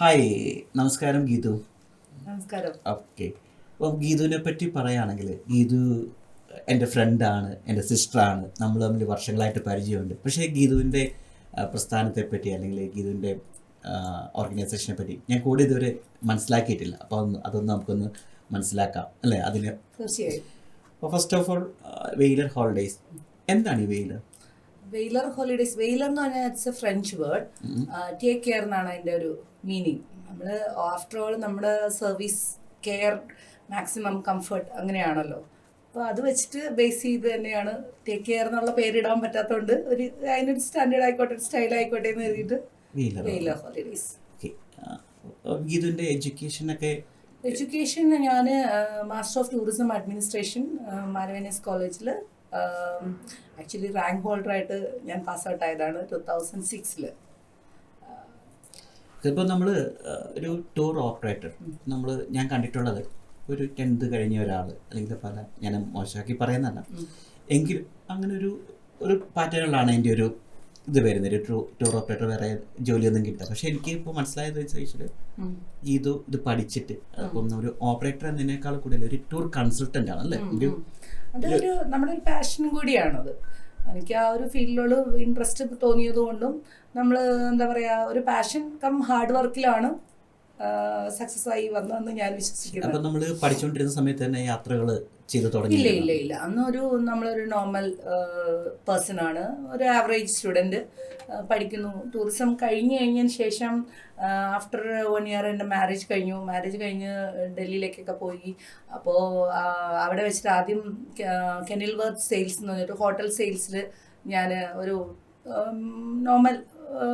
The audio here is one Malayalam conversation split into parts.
ഹായ്, നമസ്കാരം ഗീതു. നമസ്കാരം. ഓക്കെ. അപ്പം ഗീതുവിനെ പറ്റി പറയുകയാണെങ്കിൽ, ഗീതു എൻ്റെ ഫ്രണ്ടാണ്, എൻ്റെ സിസ്റ്ററാണ്. നമ്മൾ തമ്മിൽ വർഷങ്ങളായിട്ട് പരിചയമുണ്ട്. പക്ഷേ ഗീതുവിൻ്റെ പ്രസ്ഥാനത്തെപ്പറ്റി അല്ലെങ്കിൽ ഗീതുവിൻ്റെ ഓർഗനൈസേഷനെ പറ്റി ഞാൻ കൂടെ ഇതുവരെ മനസ്സിലാക്കിയിട്ടില്ല. അപ്പോൾ അതൊന്ന് നമുക്കൊന്ന് മനസ്സിലാക്കാം അല്ലേ അതിന്. തീർച്ചയായും. അപ്പോൾ first of all, Wailer holidays എന്താണ് ഈ വെയിലർ? വെയിലർ ഹോളിഡേയ്സ്, വെയിലർ എന്ന് പറഞ്ഞാൽ it's A French word. Take care എന്നാണ് അതിൻ്റെ ഒരു മീനിങ്. നമ്മൾ ആഫ്റ്റർ ഓൾ നമ്മുടെ സർവീസ് കെയർ മാക്സിമം കംഫർട്ട് അങ്ങനെയാണല്ലോ. അപ്പോൾ അത് വെച്ചിട്ട് ബേസ് ചെയ്ത് തന്നെയാണ് ടേക്ക് കെയർ എന്നുള്ള പേരിടാൻ പറ്റാത്തതുകൊണ്ട് ഒരു അതിനൊരു സ്റ്റാൻഡേർഡ് ആയിക്കോട്ടെ, സ്റ്റൈൽ ആയിക്കോട്ടെ എന്ന് എഴുതിയിട്ട് വെയിലർ ഹോളിഡേയ്സ്. ഓക്കെ. ഗീതുവിൻ്റെ എഡ്യൂക്കേഷനൊക്കെ? എഡ്യൂക്കേഷൻ ഞാൻ മാസ്റ്റർ ഓഫ് ടൂറിസം അഡ്മിനിസ്ട്രേഷൻ മാരവേനീസ് കോളേജിൽ ആക്ച്വലി റാങ്ക് ഹോൾഡറായിട്ട് ഞാൻ പാസ് ഔട്ട് ആയതാണ് 2006. ഇപ്പോൾ നമ്മൾ ഒരു ടൂർ ഓപ്പറേറ്റർ, ഞാൻ കണ്ടിട്ടുള്ളത് ഒരു 10th കഴിഞ്ഞ ഒരാൾ, അല്ലെങ്കിൽ ഞാൻ മോശമാക്കി പറയുന്നതല്ല, എങ്കിലും അങ്ങനെ ഒരു പാറ്റേണിലാണ് എൻ്റെ ഒരു ഇത് വരുന്നത്. ഒരു ടൂർ ഓപ്പറേറ്റർ വേറെ ജോലിയൊന്നും കിട്ടുക. പക്ഷെ എനിക്ക് ഇപ്പോൾ മനസ്സിലായത് വെച്ചാൽ ഇത് പഠിച്ചിട്ട് അപ്പം ഒരു ഓപ്പറേറ്റർ എന്നതിനേക്കാൾ കൂടുതൽ ഒരു ടൂർ കൺസൾട്ടൻ്റ് ആണ് അല്ലേ? അതൊരു നമ്മുടെ ഒരു പാഷനും കൂടിയാണത്. എനിക്ക് ആ ഒരു ഫീൽഡിലോട് ഇൻട്രസ്റ്റ് തോന്നിയത് കൊണ്ടും നമ്മൾ എന്താ പറയുക, ഒരു പാഷൻ കം ഹാർഡ് വർക്കിലാണ് സക്സസ് ആയി വന്നതെന്ന് ഞാൻ വിശ്വസിക്കുന്നു. അപ്പം നമ്മൾ പഠിച്ചുകൊണ്ടിരുന്ന സമയത്ത് തന്നെ യാത്രകൾ ചെയ്ത് തുടങ്ങി? ഇല്ല. അന്നൊരു നമ്മളൊരു നോർമൽ പേഴ്സൺ ആണ്, ഒരു ആവറേജ് സ്റ്റുഡൻറ്റ്. പഠിക്കുന്നു. ടൂറിസം കഴിഞ്ഞതിന് ശേഷം ആഫ്റ്റർ 1 year എൻ്റെ മാരേജ് കഴിഞ്ഞ് ഡൽഹിയിലേക്കൊക്കെ പോയി. അപ്പോൾ അവിടെ വെച്ചിട്ട് ആദ്യം കെനിൽവർത്ത് സെയിൽസ് എന്ന് പറഞ്ഞിട്ട് ഹോട്ടൽ സെയിൽസിൽ ഞാൻ ഒരു നോർമൽ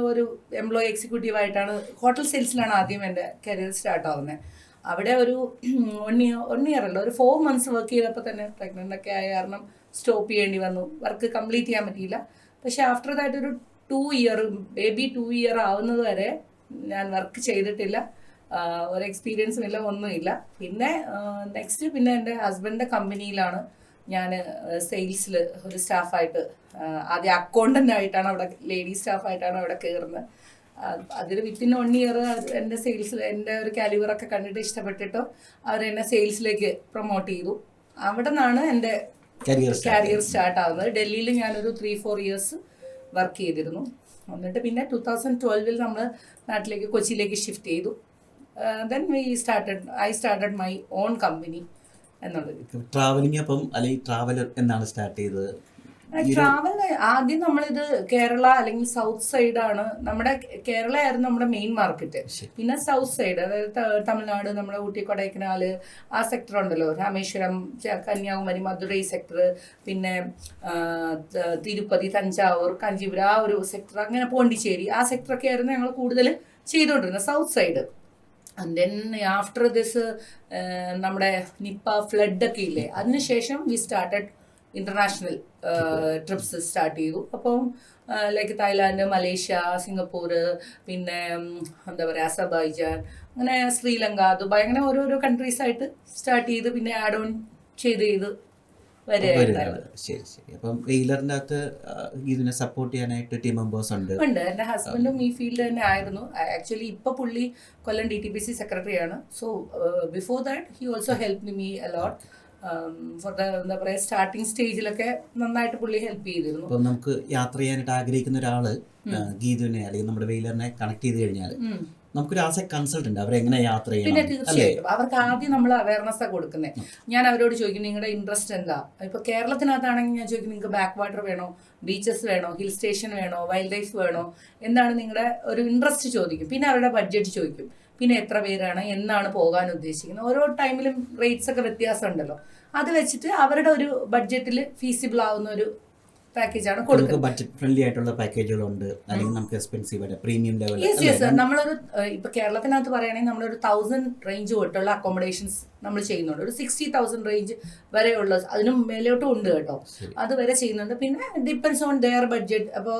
ഒരു എംപ്ലോയി എക്സിക്യൂട്ടീവായിട്ടാണ് ഹോട്ടൽ സെയിൽസിലാണ് ആദ്യം എൻ്റെ കരിയർ സ്റ്റാർട്ട് ആവുന്നത്. അവിടെ ഒരു 1 year അല്ല, ഒരു 4 months വർക്ക് ചെയ്തപ്പോൾ തന്നെ പ്രഗ്നൻ്റ് ഒക്കെ ആയ കാരണം സ്റ്റോപ്പ് ചെയ്യേണ്ടി വന്നു. വർക്ക് കംപ്ലീറ്റ് ചെയ്യാൻ പറ്റിയില്ല. പക്ഷേ ആഫ്റ്റർ ദാറ്റ് ഒരു 2 year, ബേബി 2 year ആവുന്നത് വരെ ഞാൻ വർക്ക് ചെയ്തിട്ടില്ല. ഒരു എക്സ്പീരിയൻസും ഇല്ല, ഒന്നുമില്ല. പിന്നെ നെക്സ്റ്റ് എൻ്റെ ഹസ്ബൻഡിൻ്റെ കമ്പനിയിലാണ് ഞാൻ സെയിൽസിൽ ഒരു സ്റ്റാഫായിട്ട്, ആദ്യം അക്കൗണ്ടൻ്റ് ആയിട്ടാണ് അവിടെ, ലേഡി സ്റ്റാഫായിട്ടാണ് അവിടെ കയറുന്നത്. അതിൽ വിത്തിൻ 1 year എൻ്റെ സെയിൽസിൽ എൻ്റെ ഒരു കാലിബറൊക്കെ കണ്ടിട്ട് ഇഷ്ടപ്പെട്ടിട്ട് അവരെന്നെ സെയിൽസിലേക്ക് പ്രൊമോട്ട് ചെയ്തു. അവിടെ നിന്നാണ് എൻ്റെ കരിയർ സ്റ്റാർട്ട് ആവുന്നത്. ഡൽഹിയിൽ ഞാനൊരു 3-4 years വർക്ക് ചെയ്തിരുന്നു. എന്നിട്ട് പിന്നെ 2012 നമ്മൾ നാട്ടിലേക്ക്, കൊച്ചിയിലേക്ക് ഷിഫ്റ്റ് ചെയ്തു. Then I started my own company എന്നുള്ളത്. ട്രാവലിംഗ് അപ്പം അല്ലെങ്കിൽ ട്രാവലർ എന്നാണ് സ്റ്റാർട്ട് ചെയ്തത്? ട്രാവൽ ആദ്യം നമ്മളിത് കേരള അല്ലെങ്കിൽ സൗത്ത് സൈഡാണ്. നമ്മുടെ കേരള ആയിരുന്നു നമ്മുടെ മെയിൻ മാർക്കറ്റ്. പിന്നെ സൗത്ത് സൈഡ്, അതായത് തമിഴ്നാട്, നമ്മുടെ ഊട്ടി, കൊടൈക്കനാല് ആ സെക്ടർ ഉണ്ടല്ലോ, രാമേശ്വരം, കന്യാകുമാരി, മധുരൈ സെക്ടർ, പിന്നെ തിരുപ്പതി, തഞ്ചാവൂർ, കാഞ്ചീപുരം ആ ഒരു സെക്ടർ, അങ്ങനെ പോണ്ടിച്ചേരി ആ സെക്ടറൊക്കെ ആയിരുന്നു ഞങ്ങൾ കൂടുതൽ ചെയ്തുകൊണ്ടിരുന്നത്, south side. And then after this നമ്മുടെ നിപ്പ ഫ്ലഡൊക്കെ ഇല്ലേ, അതിനുശേഷം we started international TRIPS start ചെയ്തു. അപ്പം ലൈക്ക് തായ്ലാൻഡ്, മലേഷ്യ, സിംഗപ്പൂർ, പിന്നെ എന്താ പറയുക അസർബൈജാൻ, അങ്ങനെ ശ്രീലങ്ക, ദുബായ്, അങ്ങനെ ഓരോരോ കൺട്രീസായിട്ട് സ്റ്റാർട്ട് ചെയ്ത് പിന്നെ ആഡ് ഓൺ ചെയ്ത് വരികയാണ്. ശരി. അപ്പം വെയിലറിൻ്റെ അകത്ത് ഇതിനെ സപ്പോർട്ട് ചെയ്യാനായിട്ട് ടീം മെമ്പേഴ്സ് ഉണ്ട്. എൻ്റെ ഹസ്ബൻഡും ഈ ഫീൽഡ് തന്നെ ആയിരുന്നു. ആക്ച്വലി ഇപ്പോൾ പുള്ളി കൊല്ലം DTPC സെക്രട്ടറി ആണ്. So before that he also help me allot for the എന്താ പറയുക സ്റ്റാർട്ടിങ് സ്റ്റേജിലൊക്കെ നന്നായിട്ട് പുള്ളി ഹെൽപ്പ് ചെയ്തിരുന്നു. അപ്പം നമുക്ക് യാത്ര ചെയ്യാനായിട്ട് ആഗ്രഹിക്കുന്ന ഒരാള് ഗീതുവിനെ അല്ലെങ്കിൽ നമ്മുടെ വെയിലറിനെ കണക്ട് ചെയ്ത് കഴിഞ്ഞാൽ നമുക്കൊരു ആസ് എ കൺസൾട്ടന്റ് അവരെങ്ങനെ യാത്ര ചെയ്യണം? പിന്നെ തീർച്ചയായിട്ടും അവർക്ക് ആദ്യം നമ്മൾ അവയർനെസ്സാണ് കൊടുക്കുന്നത്. ഞാൻ അവരോട് ചോദിക്കും നിങ്ങളുടെ ഇൻട്രസ്റ്റ് എന്താ. ഇപ്പോൾ കേരളത്തിനകത്താണെങ്കിൽ ഞാൻ ചോദിക്കും നിങ്ങൾക്ക് ബാക്ക് വാട്ടർ വേണോ, ബീച്ചസ് വേണോ, ഹിൽ സ്റ്റേഷൻ വേണോ, വൈൽഡ് ലൈഫ് വേണോ, എന്താണ് നിങ്ങളുടെ ഒരു ഇൻട്രസ്റ്റ് ചോദിക്കും. പിന്നെ അവരുടെ ബഡ്ജറ്റ് ചോദിക്കും. പിന്നെ എത്ര പേരാണ്, എന്നാണ് പോകാൻ ഉദ്ദേശിക്കുന്നത്. ഓരോ ടൈമിലും റേറ്റ്സ് ഒക്കെ വ്യത്യാസം ഉണ്ടല്ലോ. അത് വെച്ചിട്ട് അവരുടെ ഒരു ബഡ്ജറ്റിൽ ഫീസിബിൾ ആവുന്ന ഒരു പാക്കേജാണ് കൊടുക്കുന്നത്. ബഡ്ജറ്റ് ഫ്രണ്ട്ലി ആയിട്ടുള്ള പാക്കേജുകളുണ്ട്, അല്ലെങ്കിൽ നമുക്ക് എക്സ്പെൻസീവ് പ്രീമിയം ലെവൽ. യെസ്. നമ്മളൊരു ഇപ്പൊ കേരളത്തിനകത്ത് പറയുകയാണെങ്കിൽ നമ്മളൊരു 1000 റേഞ്ച് തൊട്ടുള്ള അക്കോമഡേഷൻസ് നമ്മൾ ചെയ്യുന്നുണ്ട്. ഒരു 60,000 റേഞ്ച് വരെ ഉള്ള, അതിനും മേലോട്ടും ഉണ്ട് കേട്ടോ, അത് വരെ ചെയ്യുന്നുണ്ട്. പിന്നെ ഡിപ്പെൻസ് ഓൺ ദെയർ ബഡ്ജറ്റ്. അപ്പോൾ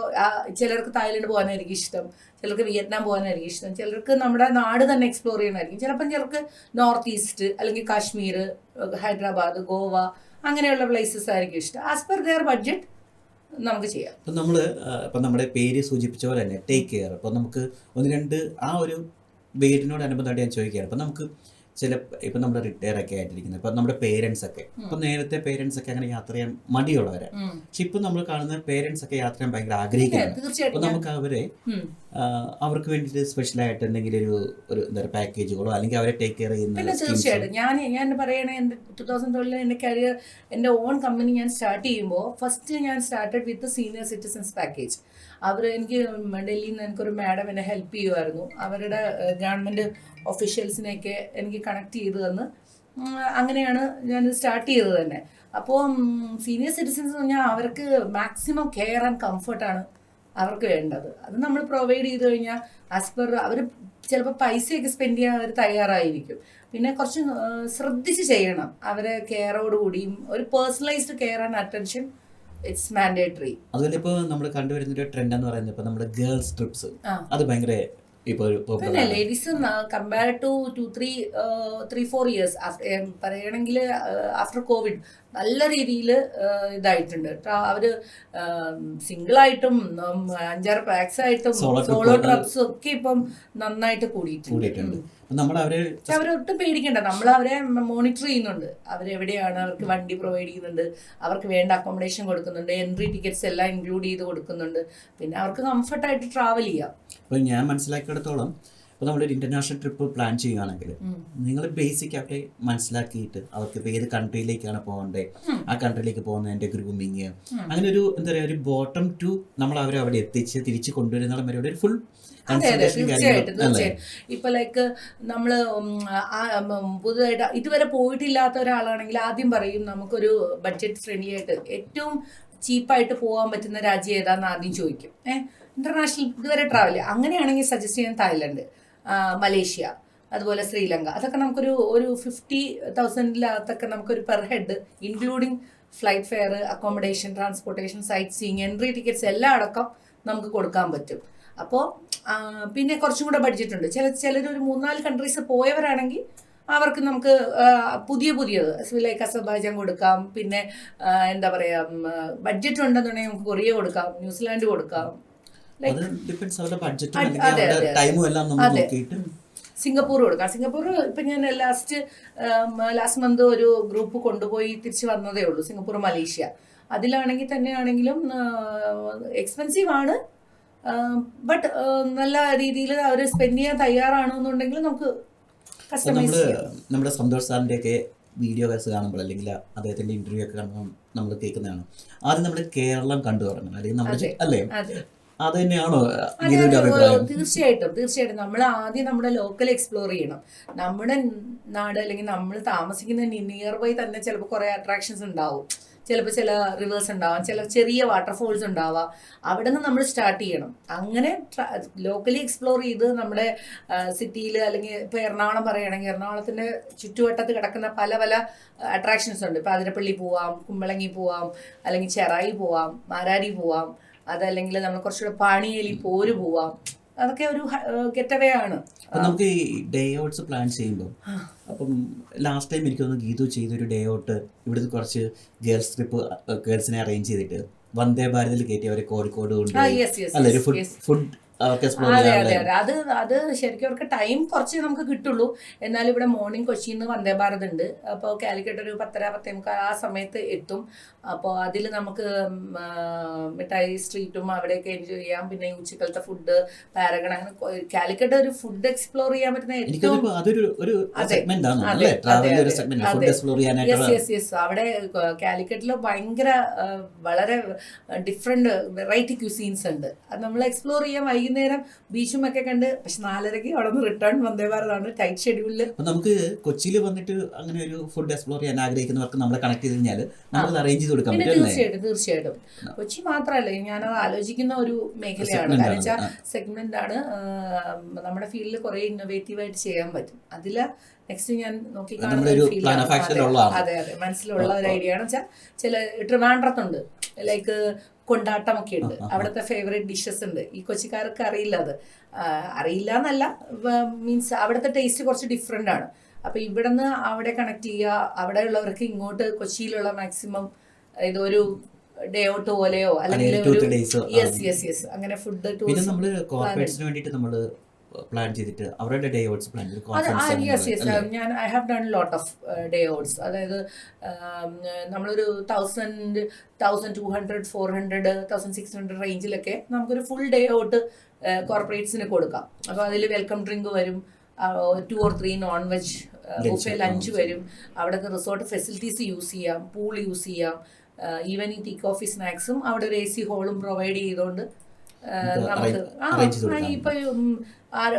ചിലർക്ക് തായ്ലൻഡ് പോകാനായിരിക്കും ഇഷ്ടം, ചിലർക്ക് വിയറ്റ്നാം പോകാനായിരിക്കും ഇഷ്ടം, ചിലർക്ക് നമ്മുടെ നാട് തന്നെ എക്സ്പ്ലോർ ചെയ്യണമായിരിക്കും, ചിലപ്പം ചിലർക്ക് നോർത്ത് ഈസ്റ്റ് അല്ലെങ്കിൽ കാശ്മീർ, ഹൈദരാബാദ്, ഗോവ അങ്ങനെയുള്ള പ്ലേസസ് ആയിരിക്കും ഇഷ്ടം. ആസ് പെർ ദെയർ ബഡ്ജറ്റ് നമുക്ക് ചെയ്യാം. ഇപ്പം നമ്മൾ ഇപ്പം നമ്മുടെ പേര് സൂചിപ്പിച്ച പോലെ തന്നെ ടേക്ക് കെയർ. അപ്പോൾ നമുക്ക് 1-2 ആ ഒരു വീടിനോടനുബന്ധമായിട്ട് ഞാൻ ചോദിക്കുകയാണ്. അപ്പം നമുക്ക് ഇപ്പം നമ്മൾ റിട്ടയർ ഒക്കെ ആയിട്ടിരിക്കുന്നത്, ഇപ്പം നമ്മുടെ പേരൻസ് ഒക്കെ, ഇപ്പം നേരത്തെ പേരൻസ് ഒക്കെ അങ്ങനെ യാത്ര ചെയ്യാൻ മടിയുള്ളവരാണ്. പക്ഷെ ഇപ്പം നമ്മൾ കാണുന്ന പേരൻസ് ഒക്കെ യാത്ര ചെയ്യാൻ ഭയങ്കര ആഗ്രഹിക്കുന്നത്. അപ്പം നമുക്ക് അവർക്ക് വേണ്ടിയിട്ട് സ്പെഷ്യലായിട്ട് എന്തെങ്കിലും ഒരു എന്താ പറയുക പാക്കേജുകളോ അല്ലെങ്കിൽ അവരെ ടേക്ക് കെയർ ചെയ്യുന്ന. തീർച്ചയായിട്ടും ഞാൻ പറയണേ, എൻ്റെ 2012 എൻ്റെ കരിയർ, എൻ്റെ ഓൺ കമ്പനി ഞാൻ സ്റ്റാർട്ട് ചെയ്യുമ്പോൾ ഫസ്റ്റ് ഞാൻ started with senior citizens package. എനിക്ക് ഡൽഹിയിൽ നിന്ന് എനിക്കൊരു മാഡം എന്നെ ഹെൽപ്പ് ചെയ്യുമായിരുന്നു. അവരുടെ ഗവൺമെൻറ് ഒഫീഷ്യൽസിനെയൊക്കെ എനിക്ക് കണക്ട് ചെയ്ത് തന്ന് അങ്ങനെയാണ് ഞാൻ സ്റ്റാർട്ട് ചെയ്തത് തന്നെ. അപ്പോൾ സീനിയർ സിറ്റിസൺസ് എന്ന് പറഞ്ഞാൽ അവർക്ക് മാക്സിമം കെയർ ആൻഡ് കംഫർട്ടാണ് അവർക്ക് വേണ്ടത്. അത് നമ്മൾ പ്രൊവൈഡ് ചെയ്ത് കഴിഞ്ഞാൽ ആസ് പെർ അവർ ചിലപ്പോൾ പൈസയൊക്കെ സ്പെൻഡ് ചെയ്യാൻ അവർ തയ്യാറായിരിക്കും. പിന്നെ കുറച്ച് ശ്രദ്ധിച്ച് ചെയ്യണം. അവരെ കെയറോടുകൂടിയും ഒരു personalised care and attention it's mandatory. അതുപോലെ ഇപ്പോൾ നമ്മൾ കണ്ടുവരുന്ന ഒരു ട്രെൻഡ് എന്ന് പറയുന്നത് ഇപ്പോൾ നമ്മുടെ ഗേൾസ് ട്രിപ്സ്, അത് ഭയങ്കര പിന്നെ ലേഡീസ് കമ്പയർ ടു 3-4 ഇയേഴ്സ് പറയുകയാണെങ്കിൽ ആഫ്റ്റർ കോവിഡ് നല്ല രീതിയിൽ ഇതായിട്ടുണ്ട്. അവര് സിംഗിളായിട്ടും 5-6 പാക്സ് ആയിട്ടും സോളോ ട്രിപ്സും ഒക്കെ ഇപ്പം നന്നായിട്ട് കൂടിയിട്ടുണ്ട്. അവരൊട്ടും പേടിക്കണ്ട, നമ്മൾ അവരെ മോണിറ്റർ ചെയ്യുന്നുണ്ട്. അവരെവിടെയാണ്, അവർക്ക് വണ്ടി പ്രൊവൈഡ് ചെയ്യുന്നുണ്ട്, അവർക്ക് വേണ്ട അക്കോമഡേഷൻ കൊടുക്കുന്നുണ്ട്, എൻട്രി ടിക്കറ്റ്സ് എല്ലാം ഇൻക്ലൂഡ് ചെയ്ത് കൊടുക്കുന്നുണ്ട്. പിന്നെ അവർക്ക് കംഫർട്ടായിട്ട് ട്രാവൽ ചെയ്യാം. അപ്പോൾ ഞാൻ മനസ്സിലാക്കിയിടത്തോളം ഇപ്പോൾ നമ്മളൊരു ഇന്റർനാഷണൽ ട്രിപ്പ് പ്ലാൻ ചെയ്യുകയാണെങ്കിൽ നിങ്ങൾ ബേസിക് ആയിട്ട് മനസ്സിലാക്കിയിട്ട് അവർക്ക് ഇപ്പോൾ ഏത് കൺട്രിയിലേക്കാണ് പോകേണ്ടത്, ആ കൺട്രിയിലേക്ക് പോകുന്നതിൻ്റെ ഗ്രൂമിങ്, അങ്ങനെ ഒരു എന്താ പറയുക ഒരു ബോട്ടം ടു നമ്മൾ അവരെ അവിടെ എത്തിച്ച് തിരിച്ച് കൊണ്ടുവരുന്ന വരെ ഒരു ഫുൾ. തീർച്ചയായിട്ടും. ഇപ്പൊ ലൈക്ക് നമ്മള് പുതുതായിട്ട് ഇതുവരെ പോയിട്ടില്ലാത്ത ഒരാളാണെങ്കിൽ ആദ്യം പറയും നമുക്കൊരു ബഡ്ജറ്റ് ഫ്രണ്ട്ലി ആയിട്ട് ഏറ്റവും ചീപ്പായിട്ട് പോകാൻ പറ്റുന്ന രാജ്യം ഏതാന്ന് ആദ്യം ചോദിക്കും. ഇന്റർനാഷണൽ ഇതുവരെ ട്രാവൽ അങ്ങനെയാണെങ്കിൽ സജസ്റ്റ് ചെയ്യാൻ തായ്ലൻഡ്, മലേഷ്യ, അതുപോലെ ശ്രീലങ്ക. അതൊക്കെ നമുക്കൊരു 50,000 നമുക്കൊരു per head including flight fare, accommodation, transportation, sightseeing, entry tickets എല്ലാം അടക്കം നമുക്ക് കൊടുക്കാൻ പറ്റും. അപ്പോൾ പിന്നെ കുറച്ചും കൂടെ ബഡ്ജറ്റ് ഉണ്ട്. ചിലരൊരു 3-4 കൺട്രീസ് പോയവരാണെങ്കിൽ അവർക്ക് നമുക്ക് പുതിയത് ലൈക്ക് അസർബൈജാൻ കൊടുക്കാം. പിന്നെ എന്താ പറയുക, ബഡ്ജറ്റ് ഉണ്ടെന്നുണ്ടെങ്കിൽ നമുക്ക് കൊറിയ കൊടുക്കാം, ന്യൂസിലാൻഡ് കൊടുക്കാം, സിംഗപ്പൂർ കൊടുക്കാം. സിംഗപ്പൂർ ഇപ്പം ഞാൻ ലാസ്റ്റ് മന്ത് ഒരു ഗ്രൂപ്പ് കൊണ്ടുപോയി തിരിച്ച് വന്നതേ ഉള്ളൂ. Singapore, Malaysia. അതിലാണെങ്കിൽ തന്നെയാണെങ്കിലും എക്സ്പെൻസീവ് ആണ്, ബട്ട് നല്ല രീതിയിൽ അവർ സ്പെൻഡ് ചെയ്യാൻ തയ്യാറാണെന്നുണ്ടെങ്കിൽ നമുക്ക് കസ്റ്റമൈസ് ചെയ്യാം. നമ്മുടെ സന്തോഷ് സാറിൻ്റെ ഒക്കെ വീഡിയോസ് കാണുമ്പോൾ അല്ലെങ്കിൽ അദ്ദേഹത്തിന്റെ ഇന്റർവ്യൂ ഒക്കെ കാണുമ്പോൾ നമ്മൾ കേൾക്കുന്നതാണ് ആദ്യം നമ്മൾ കേരളം കണ്ടു തുടങ്ങണം, അല്ലെങ്കിൽ നമ്മൾ അല്ലേ, അത് തന്നെയാണോ? തീർച്ചയായിട്ടും നമ്മൾ ആദ്യം നമ്മുടെ ലോക്കൽ എക്സ്പ്ലോർ ചെയ്യണം. നമ്മുടെ നാട് അല്ലെങ്കിൽ നമ്മൾ താമസിക്കുന്ന നിയർ ബൈ തന്നെ ചിലപ്പോൾ കുറെ അട്രാക്ഷൻസ് ഉണ്ടാവും. ചിലപ്പോൾ ചില റിവേഴ്സ് ഉണ്ടാവാം, ചില ചെറിയ വാട്ടർഫോൾസ് ഉണ്ടാവാം. അവിടെ നിന്ന് നമ്മൾ സ്റ്റാർട്ട് ചെയ്യണം. അങ്ങനെ ലോക്കലി എക്സ്പ്ലോർ ചെയ്ത് നമ്മുടെ സിറ്റിയിൽ, അല്ലെങ്കിൽ ഇപ്പോൾ എറണാകുളം പറയുകയാണെങ്കിൽ എറണാകുളത്തിൻ്റെ ചുറ്റുവട്ടത്ത് കിടക്കുന്ന പല പല അട്രാക്ഷൻസ് ഉണ്ട്. ഇപ്പോൾ അതിരപ്പള്ളി പോവാം, കുമ്പളങ്ങി പോവാം, അല്ലെങ്കിൽ ചെറായി പോവാം, മാരാരി പോവാം, അതല്ലെങ്കിൽ നമ്മൾ കുറച്ചുകൂടെ പാണിയേലി പോര് പോവാം. അതൊക്കെ ഒരു ഗെറ്റ് അവേ ആണ്. നമുക്ക് ഈ ഡേ ഔട്ട്സ് പ്ലാൻ ചെയ്യുമ്പോൾ, അപ്പം ലാസ്റ്റ് ടൈം എനിക്ക് തോന്നുന്നു ഗീതു ചെയ്തൊരു ഡേ ഔട്ട് ഇവിടുത്തെ കുറച്ച് ഗേൾസിനെ അറേഞ്ച് ചെയ്തിട്ട് വന്ദേ ഭാരതിൽ കയറ്റി അവരെ കോഴിക്കോട് കൊണ്ട് അല്ലെ ഒരു ഫുഡ് അതെ. അത് ശരിക്കും അവർക്ക് ടൈം കുറച്ച് നമുക്ക് കിട്ടുള്ളൂ. എന്നാലും ഇവിടെ മോർണിംഗ് കൊച്ചിയിൽ നിന്ന് വന്ദേ ഭാരത് ഉണ്ട്. അപ്പോൾ കാലിക്കറ്റ് ഒരു 10:30-10:45 ആ സമയത്ത് എത്തും. അപ്പോൾ അതിൽ നമുക്ക് മിഠായി സ്ട്രീറ്റും അവിടെയൊക്കെ എൻജോയ് ചെയ്യാം. പിന്നെ ഉച്ചക്കലത്തെ ഫുഡ്, പാരഗൺ, അങ്ങനെ കാലിക്കറ്റ് ഒരു ഫുഡ് എക്സ്പ്ലോർ ചെയ്യാൻ പറ്റുന്ന ഏറ്റവും അവിടെ കാലിക്കറ്റിൽ ഭയങ്കര വളരെ ഡിഫറെന്റ് വെറൈറ്റി ക്യൂസീൻസ് ഉണ്ട്. അത് നമ്മൾ എക്സ്പ്ലോർ ചെയ്യാൻ വൈകുന്നേരം ബീച്ചും ഒക്കെ കണ്ട്. പക്ഷെ 4:30 അവിടെ നിന്ന് റിട്ടേൺ വന്ദേ ഭാരതാണ് ടൈറ്റ് ഷെഡ്യൂളില്. നമുക്ക് കൊച്ചിയിൽ വന്നിട്ട് അങ്ങനെ ഒരു ഫുഡ് എക്സ്പ്ലോർ ചെയ്യാൻ ആഗ്രഹിക്കുന്നവർക്ക് നമ്മളെ കണക്ട് ചെയ്ത് കഴിഞ്ഞാൽ നമുക്ക് അറേഞ്ച് ചെയ്ത് കൊടുക്കാം. തീർച്ചയായിട്ടും കൊച്ചി മാത്രമല്ല, ഞാനത് ആലോചിക്കുന്ന ഒരു മേഖലയാണ്. കാരണം വെച്ചാൽ സെഗ്മെന്റ് ആണ്. നമ്മുടെ ഫീൽഡിൽ കുറെ ഇന്നോവേറ്റീവ് ആയിട്ട് ചെയ്യാൻ പറ്റും. അതില് നെക്സ്റ്റ് ഞാൻ നോക്കിക്കാണുന്ന അതെ മനസ്സിലുള്ള ഒരു ഐഡിയ ആണ് വെച്ചാൽ ചില ട്രിവാൻഡ്രത്തുണ്ട് ലൈക്ക് കൊണ്ടാട്ടമൊക്കെ ഉണ്ട്. അവിടുത്തെ ഫേവറേറ്റ് ഡിഷസ് ഉണ്ട്. ഈ കൊച്ചിക്കാർക്ക് അറിയില്ല. അത് അറിയില്ല എന്നല്ല, മീൻസ് അവിടുത്തെ ടേസ്റ്റ് കുറച്ച് ഡിഫറെൻ്റ് ആണ്. അപ്പോൾ ഇവിടെ നിന്ന് അവിടെ കണക്ട് ചെയ്യുക, അവിടെ ഉള്ളവർക്ക് ഇങ്ങോട്ട് കൊച്ചിയിലുള്ള മാക്സിമം ഇതൊരു ഡേ ഔട്ട് പോലെയോ അല്ലെങ്കിൽ യെസ് അങ്ങനെ ഫുഡ് പിന്നെ നമ്മൾ കോർപ്പറേറ്റ്സിന് വേണ്ടിയിട്ട് നമ്മൾ പ്ലാൻ ചെയ്തിട്ട് അവരുടെ ഡേ ഔട്ട്സ് പ്ലാൻ ചെയ്ത് അത് യെസ് യെസ് കോൺഫറൻസ് ഞാൻ I have done lot off day outs. അതായത് നമ്മളൊരു 1200 400 1600 റേഞ്ചിലൊക്കെ നമുക്കൊരു ഫുൾ ഡേ ഔട്ട് കോർപ്പറേറ്റ്സിന് കൊടുക്കാം. അപ്പോൾ അതിൽ വെൽക്കം ഡ്രിങ്ക് വരും, 2 or 3 non veg buffet lunch വരും, അവിടുത്തെ റിസോർട്ട് ഫെസിലിറ്റീസ് യൂസ് ചെയ്യാം, പൂൾ യൂസ് ചെയ്യാം, ഈവനിങ് ടീ കോഫി സ്നാക്സും അവിടെ ഒരു AC ഹോളും പ്രൊവൈഡ് ചെയ്തുകൊണ്ട് നമുക്ക് ഇപ്പൊ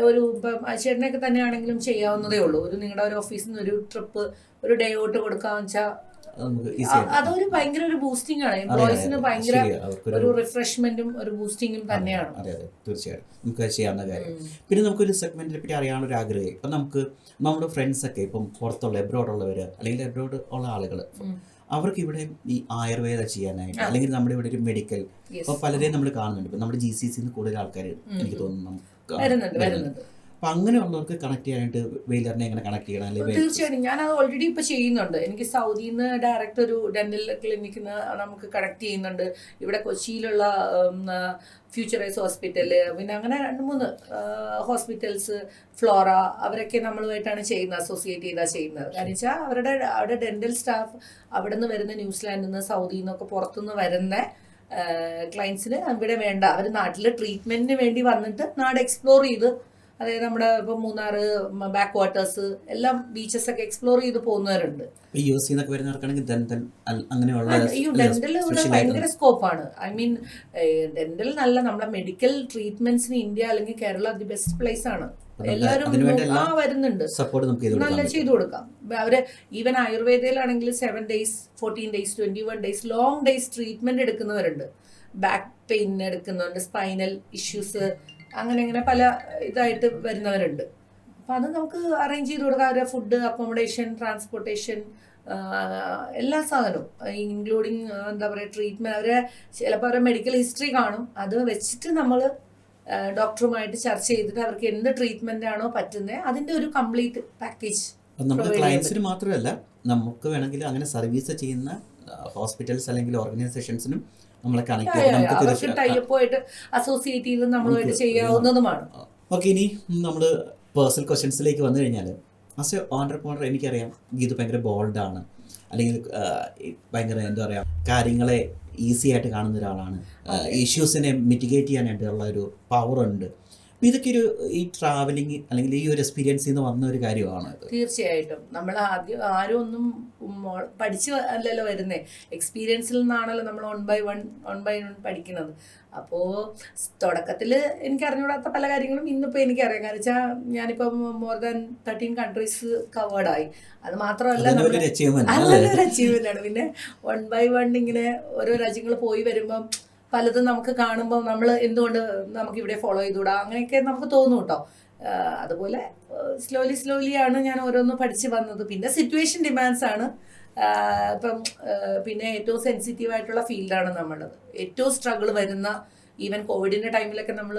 ഒരു ചേട്ടനൊക്കെ തന്നെയാണെങ്കിലും ചെയ്യാവുന്നതേ ഉള്ളൂ. ഒരു നിങ്ങളുടെ ഒരു ഓഫീസിൽ നിന്ന് ഒരു ട്രിപ്പ് ഒരു ഡേ ഔട്ട് കൊടുക്കാന്ന് വെച്ചാൽ അതൊരു ഭയങ്കര ഒരു ബൂസ്റ്റിംഗ് ആണ്. എംപ്ലോയീസിന് ഭയങ്കര ഒരു റിഫ്രഷ്മെന്റും ഒരു ബൂസ്റ്റിംഗും തന്നെയാണ്. അതെ അതെ തീർച്ചയായിട്ടും നമുക്ക് ചെയ്യാവുന്ന കാര്യം. പിന്നെ നമുക്കൊരു സെഗ്മെന്റിനെ പറ്റി അറിയാനുള്ള ഒരു ആഗ്രഹം. ഇപ്പം നമുക്ക് നമ്മുടെ ഫ്രണ്ട്സ് ഒക്കെ ഇപ്പം പുറത്തുള്ള എബ്രോഡ് ഉള്ളവർ അല്ലെങ്കിൽ എബ്രോഡ് ഉള്ള ആളുകൾ അവർക്ക് ഇവിടെ ഈ ആയുർവേദ ചെയ്യാനായിട്ട് അല്ലെങ്കിൽ നമ്മുടെ ഇവിടെ ഒരു മെഡിക്കൽ ഇപ്പൊ പലരെയും നമ്മൾ കാണുന്നുണ്ട്. ഇപ്പൊ നമ്മുടെ GCC കൂടുതൽ ആൾക്കാർ എനിക്ക് തോന്നുന്നു വരുന്നുണ്ട്. അപ്പൊ അങ്ങനെയുള്ളവർക്ക് കണക്ട് ചെയ്യാനായിട്ട് വെയിലറിനെ എങ്ങനെ കണക്ട് ചെയ്യണം? അല്ലെങ്കിൽ തീർച്ചയായിട്ടും ഞാൻ അത് ഓൾറെഡി ഇപ്പൊ ചെയ്യുന്നുണ്ട്. എനിക്ക് സൗദിയിൽ നിന്ന് ഡയറക്റ്റ് ഒരു ഡെന്റൽ ക്ലിനിക്കിൽ നിന്ന് നമുക്ക് കണക്ട് ചെയ്യുന്നുണ്ട്. ഇവിടെ കൊച്ചിയിലുള്ള ഫ്യൂച്ചറൈസ് ഹോസ്പിറ്റല്, പിന്നെ അങ്ങനെ 2-3 ഹോസ്പിറ്റൽസ്, ഫ്ലോറ, അവരൊക്കെ നമ്മളുമായിട്ടാണ് ചെയ്യുന്നത്, അസോസിയേറ്റ് ചെയ്താൽ ചെയ്യുന്നത്. കാരണം വെച്ചാൽ അവിടെ ഡെന്റൽ സ്റ്റാഫ് അവിടെ നിന്ന് വരുന്ന ന്യൂസിലാൻഡിൽ നിന്ന് സൗദിയിൽ നിന്നൊക്കെ പുറത്തുനിന്ന് വരുന്ന ക്ലയൻസിന് ഇവിടെ വേണ്ട, അവർ നാട്ടിൽ ട്രീറ്റ്മെന്റിന് വേണ്ടി വന്നിട്ട് നാട് എക്സ്പ്ലോർ ചെയ്ത്, അതായത് നമ്മുടെ ഇപ്പം മൂന്നാറ് ബാക്ക് വാട്ടേഴ്സ് എല്ലാം ബീച്ചസ് ഒക്കെ എക്സ്പ്ലോർ ചെയ്ത് പോകുന്നവരുണ്ട്. ഡെന്റൽ ഇവിടെ ഭയങ്കര സ്കോപ്പാണ്. ഐ മീൻ ഡെന്റൽ നല്ല നമ്മുടെ മെഡിക്കൽ ട്രീറ്റ്മെന്റ്സിന് ഇന്ത്യ അല്ലെങ്കിൽ കേരള ദി ബെസ്റ്റ് പ്ലേസ് ആണ്. എല്ലാവരും വരുന്നുണ്ട്, നല്ല ചെയ്തു കൊടുക്കാം. അവര് ഈവൻ ആയുർവേദയിലാണെങ്കിൽ 7 days 14 days 21 days long days treatment എടുക്കുന്നവരുണ്ട്. ബാക്ക് പെയിൻ എടുക്കുന്നുണ്ട്, സ്പൈനൽ ഇഷ്യൂസ്, അങ്ങനെ പല ഇതായിട്ട് വരുന്നവരുണ്ട്. അപ്പം അത് നമുക്ക് അറേഞ്ച് ചെയ്ത് കൊടുക്കാം. അവരുടെ ഫുഡ്, അക്കോമഡേഷൻ, ട്രാൻസ്പോർട്ടേഷൻ, എല്ലാ സാധനവും ഇൻക്ലൂഡിങ് എന്താ പറയുക ട്രീറ്റ്മെൻറ്റ്. അവരെ ചിലപ്പോൾ അവരുടെ മെഡിക്കൽ ഹിസ്റ്ററി കാണും, അത് വെച്ചിട്ട് നമ്മൾ ഡോക്ടറുമായിട്ട് ചർച്ച ചെയ്തിട്ട് അവർക്ക് എന്ത് ട്രീറ്റ്മെൻ്റ് ആണോ പറ്റുന്നത് അതിൻ്റെ ഒരു കംപ്ലീറ്റ് പാക്കേജ്. നമ്മുടെ ക്ലയൻസിന് മാത്രമല്ല, നമുക്ക് വേണമെങ്കിൽ അങ്ങനെ സർവീസ് ചെയ്യുന്ന ഹോസ്പിറ്റൽസ് അല്ലെങ്കിൽ ഓർഗനൈസേഷൻസിനും നമ്മളെ കണക്ട് അവർക്ക് ടൈപ്പായിട്ട് അസോസിയേറ്റ് ചെയ്ത് നമ്മളുമായിട്ട് ചെയ്യാവുന്നതുമാണ്. ഓക്കെ, ഇനി നമ്മൾ പേഴ്സണൽ ക്വസ്റ്റ്യൻസിലേക്ക് വന്നു കഴിഞ്ഞാൽ, ആസ് എ ഓണ്ടർപ്രണർ എനിക്കറിയാം ഗീതു ഭയങ്കര ബോൾഡാണ്, അല്ലെങ്കിൽ ഭയങ്കര എന്താ പറയുക കാര്യങ്ങളെ ഈസി ആയിട്ട് കാണുന്ന ഒരാളാണ്, ഇഷ്യൂസിനെ മിറ്റിഗേറ്റ് ചെയ്യാനായിട്ടുള്ള ഒരു പവറുണ്ട്. അപ്പോൾ ഇതൊക്കെ ഈ ട്രാവലിംഗ് അല്ലെങ്കിൽ ഈ ഒരു എക്സ്പീരിയൻസിൽ നിന്ന് വന്ന ഒരു കാര്യമാണ്. തീർച്ചയായിട്ടും നമ്മൾ ആരും ഒന്നും പഠിച്ച് അല്ലല്ലോ വരുന്നത്, എക്സ്പീരിയൻസിൽ നിന്നാണല്ലോ നമ്മൾ 1 by 1 പഠിക്കുന്നത്. അപ്പോൾ തുടക്കത്തിൽ എനിക്ക് അറിഞ്ഞുകൂടാത്ത പല കാര്യങ്ങളും ഇന്നിപ്പോൾ എനിക്കറിയാം. കാരണം വെച്ചാൽ ഞാനിപ്പം more than 13 countries കവേർഡായി. അത് മാത്രമല്ല നല്ലൊരു അച്ചീവ്മെൻ്റ് ആണ്. പിന്നെ 1 by 1 ഇങ്ങനെ ഓരോ രാജ്യങ്ങൾ പോയി വരുമ്പം പലതും നമുക്ക് കാണുമ്പോൾ നമ്മൾ എന്തുകൊണ്ട് നമുക്കിവിടെ ഫോളോ ചെയ്തുകൂടാ അങ്ങനെയൊക്കെ നമുക്ക് തോന്നും കേട്ടോ. അതുപോലെ സ്ലോലിയാണ് ഞാൻ ഓരോന്ന് പഠിച്ച് വന്നത്. പിന്നെ സിറ്റുവേഷൻ ഡിമാൻഡ്സ് ആണ്. ഇപ്പം പിന്നെ ഏറ്റവും സെൻസിറ്റീവ് ആയിട്ടുള്ള ഫീൽഡാണ് നമ്മുടേത്. ഏറ്റവും സ്ട്രഗിൾ വരുന്ന, ഈവൻ കോവിഡിൻ്റെ ടൈമിലൊക്കെ നമ്മൾ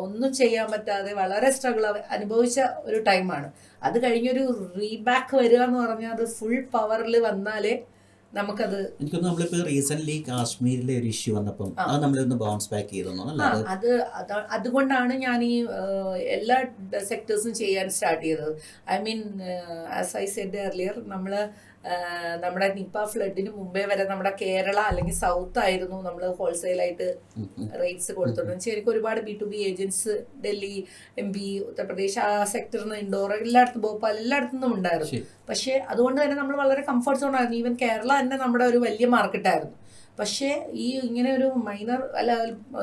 ഒന്നും ചെയ്യാൻ പറ്റാതെ വളരെ സ്ട്രഗിൾ അനുഭവിച്ച ഒരു ടൈമാണ്. അത് കഴിഞ്ഞൊരു റീബാക്ക് വരിക എന്ന് പറഞ്ഞാൽ അത് ഫുൾ പവറിൽ വന്നാലേ നമുക്കത്. എനിക്കൊന്ന് നമ്മളിപ്പോൾ റീസെന്റ് കാശ്മീരിലെ ഒരു ഇഷ്യൂ വന്നപ്പം അത് നമ്മളൊന്ന് ബൗൺസ് ബാക്ക് ചെയ്തു. അതുകൊണ്ടാണ് ഞാൻ ഈ എല്ലാ സെക്ടേഴ്സും ചെയ്യാൻ സ്റ്റാർട്ട് ചെയ്തത്. I mean as I said earlier, നമ്മുടെ നിപ്പ ഫ്ലഡിന് മുമ്പേ വരെ നമ്മുടെ കേരള അല്ലെങ്കിൽ സൗത്ത് ആയിരുന്നു നമ്മൾ ഹോൾസെയിലായിട്ട് റേറ്റ്സ് കൊടുത്തിട്ടുണ്ട്. ശരിക്കും ഒരുപാട് B2B agents Delhi, MP, Uttar Pradesh ആ സെക്ടറിൽ നിന്ന് ഇൻഡോർ എല്ലായിടത്തും, ഭോപ്പാൽ എല്ലായിടത്തും ഉണ്ടായിരുന്നു. പക്ഷേ അതുകൊണ്ട് തന്നെ നമ്മൾ വളരെ കംഫർട്ട് സോൺ ആയിരുന്നു. ഈവൻ കേരള തന്നെ നമ്മുടെ ഒരു വലിയ മാർക്കറ്റായിരുന്നു. പക്ഷേ ഈ ഇങ്ങനെ ഒരു മൈനർ അല്ല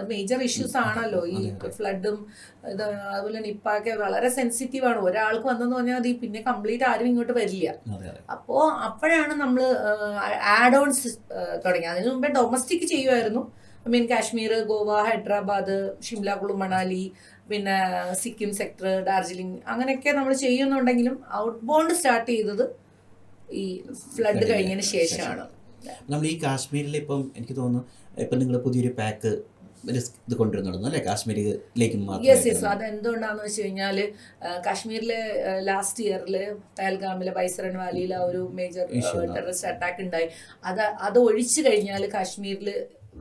മേജർ ഇഷ്യൂസ് ആണല്ലോ ഈ ഫ്ലഡും ഇത്, അതുപോലെ നിപ്പയൊക്കെ വളരെ സെൻസിറ്റീവ് ആണ്. ഒരാൾക്ക് വന്നെന്ന് പറഞ്ഞാൽ മതി, പിന്നെ കംപ്ലീറ്റ് ആരും ഇങ്ങോട്ട് വരില്ല. അപ്പോഴാണ് നമ്മൾ ആഡ് ഓൺസ് തുടങ്ങി. അതിനു മുമ്പേ ഡൊമസ്റ്റിക് ചെയ്യുമായിരുന്നു. ഐ മീൻ കാശ്മീർ, ഗോവ, ഹൈദരാബാദ്, ഷിംല, കുളു, മണാലി, പിന്നെ സിക്കിം സെക്ടർ, ഡാർജിലിംഗ് അങ്ങനെയൊക്കെ നമ്മൾ ചെയ്യുന്നുണ്ടെങ്കിലും ഔട്ട് ബൗണ്ട് സ്റ്റാർട്ട് ചെയ്തത് ഈ ഫ്ലഡ് കഴിഞ്ഞതിന് ശേഷമാണ്. നമ്മൾ ഈ കാശ്മീരിൽ ഇപ്പം എനിക്ക് തോന്നുന്നു ഇപ്പം നിങ്ങൾ പുതിയൊരു പാക്ക് ഇത് കൊണ്ടുവരുന്നുണ്ടോ അല്ലേ കാശ്മീരിലേക്ക്? യെസ്. അതെന്തുകൊണ്ടാന്ന് വെച്ച് കഴിഞ്ഞാൽ കാശ്മീരിലെ ലാസ്റ്റ് ഇയറിൽ പഹൽഗാമിലെ ബൈസറൻ വാലിയിൽ ആ ഒരു മേജർ ടെററിസ്റ്റ് അറ്റാക്ക് ഉണ്ടായി. അത് ഒഴിച്ചു കഴിഞ്ഞാൽ കാശ്മീരിൽ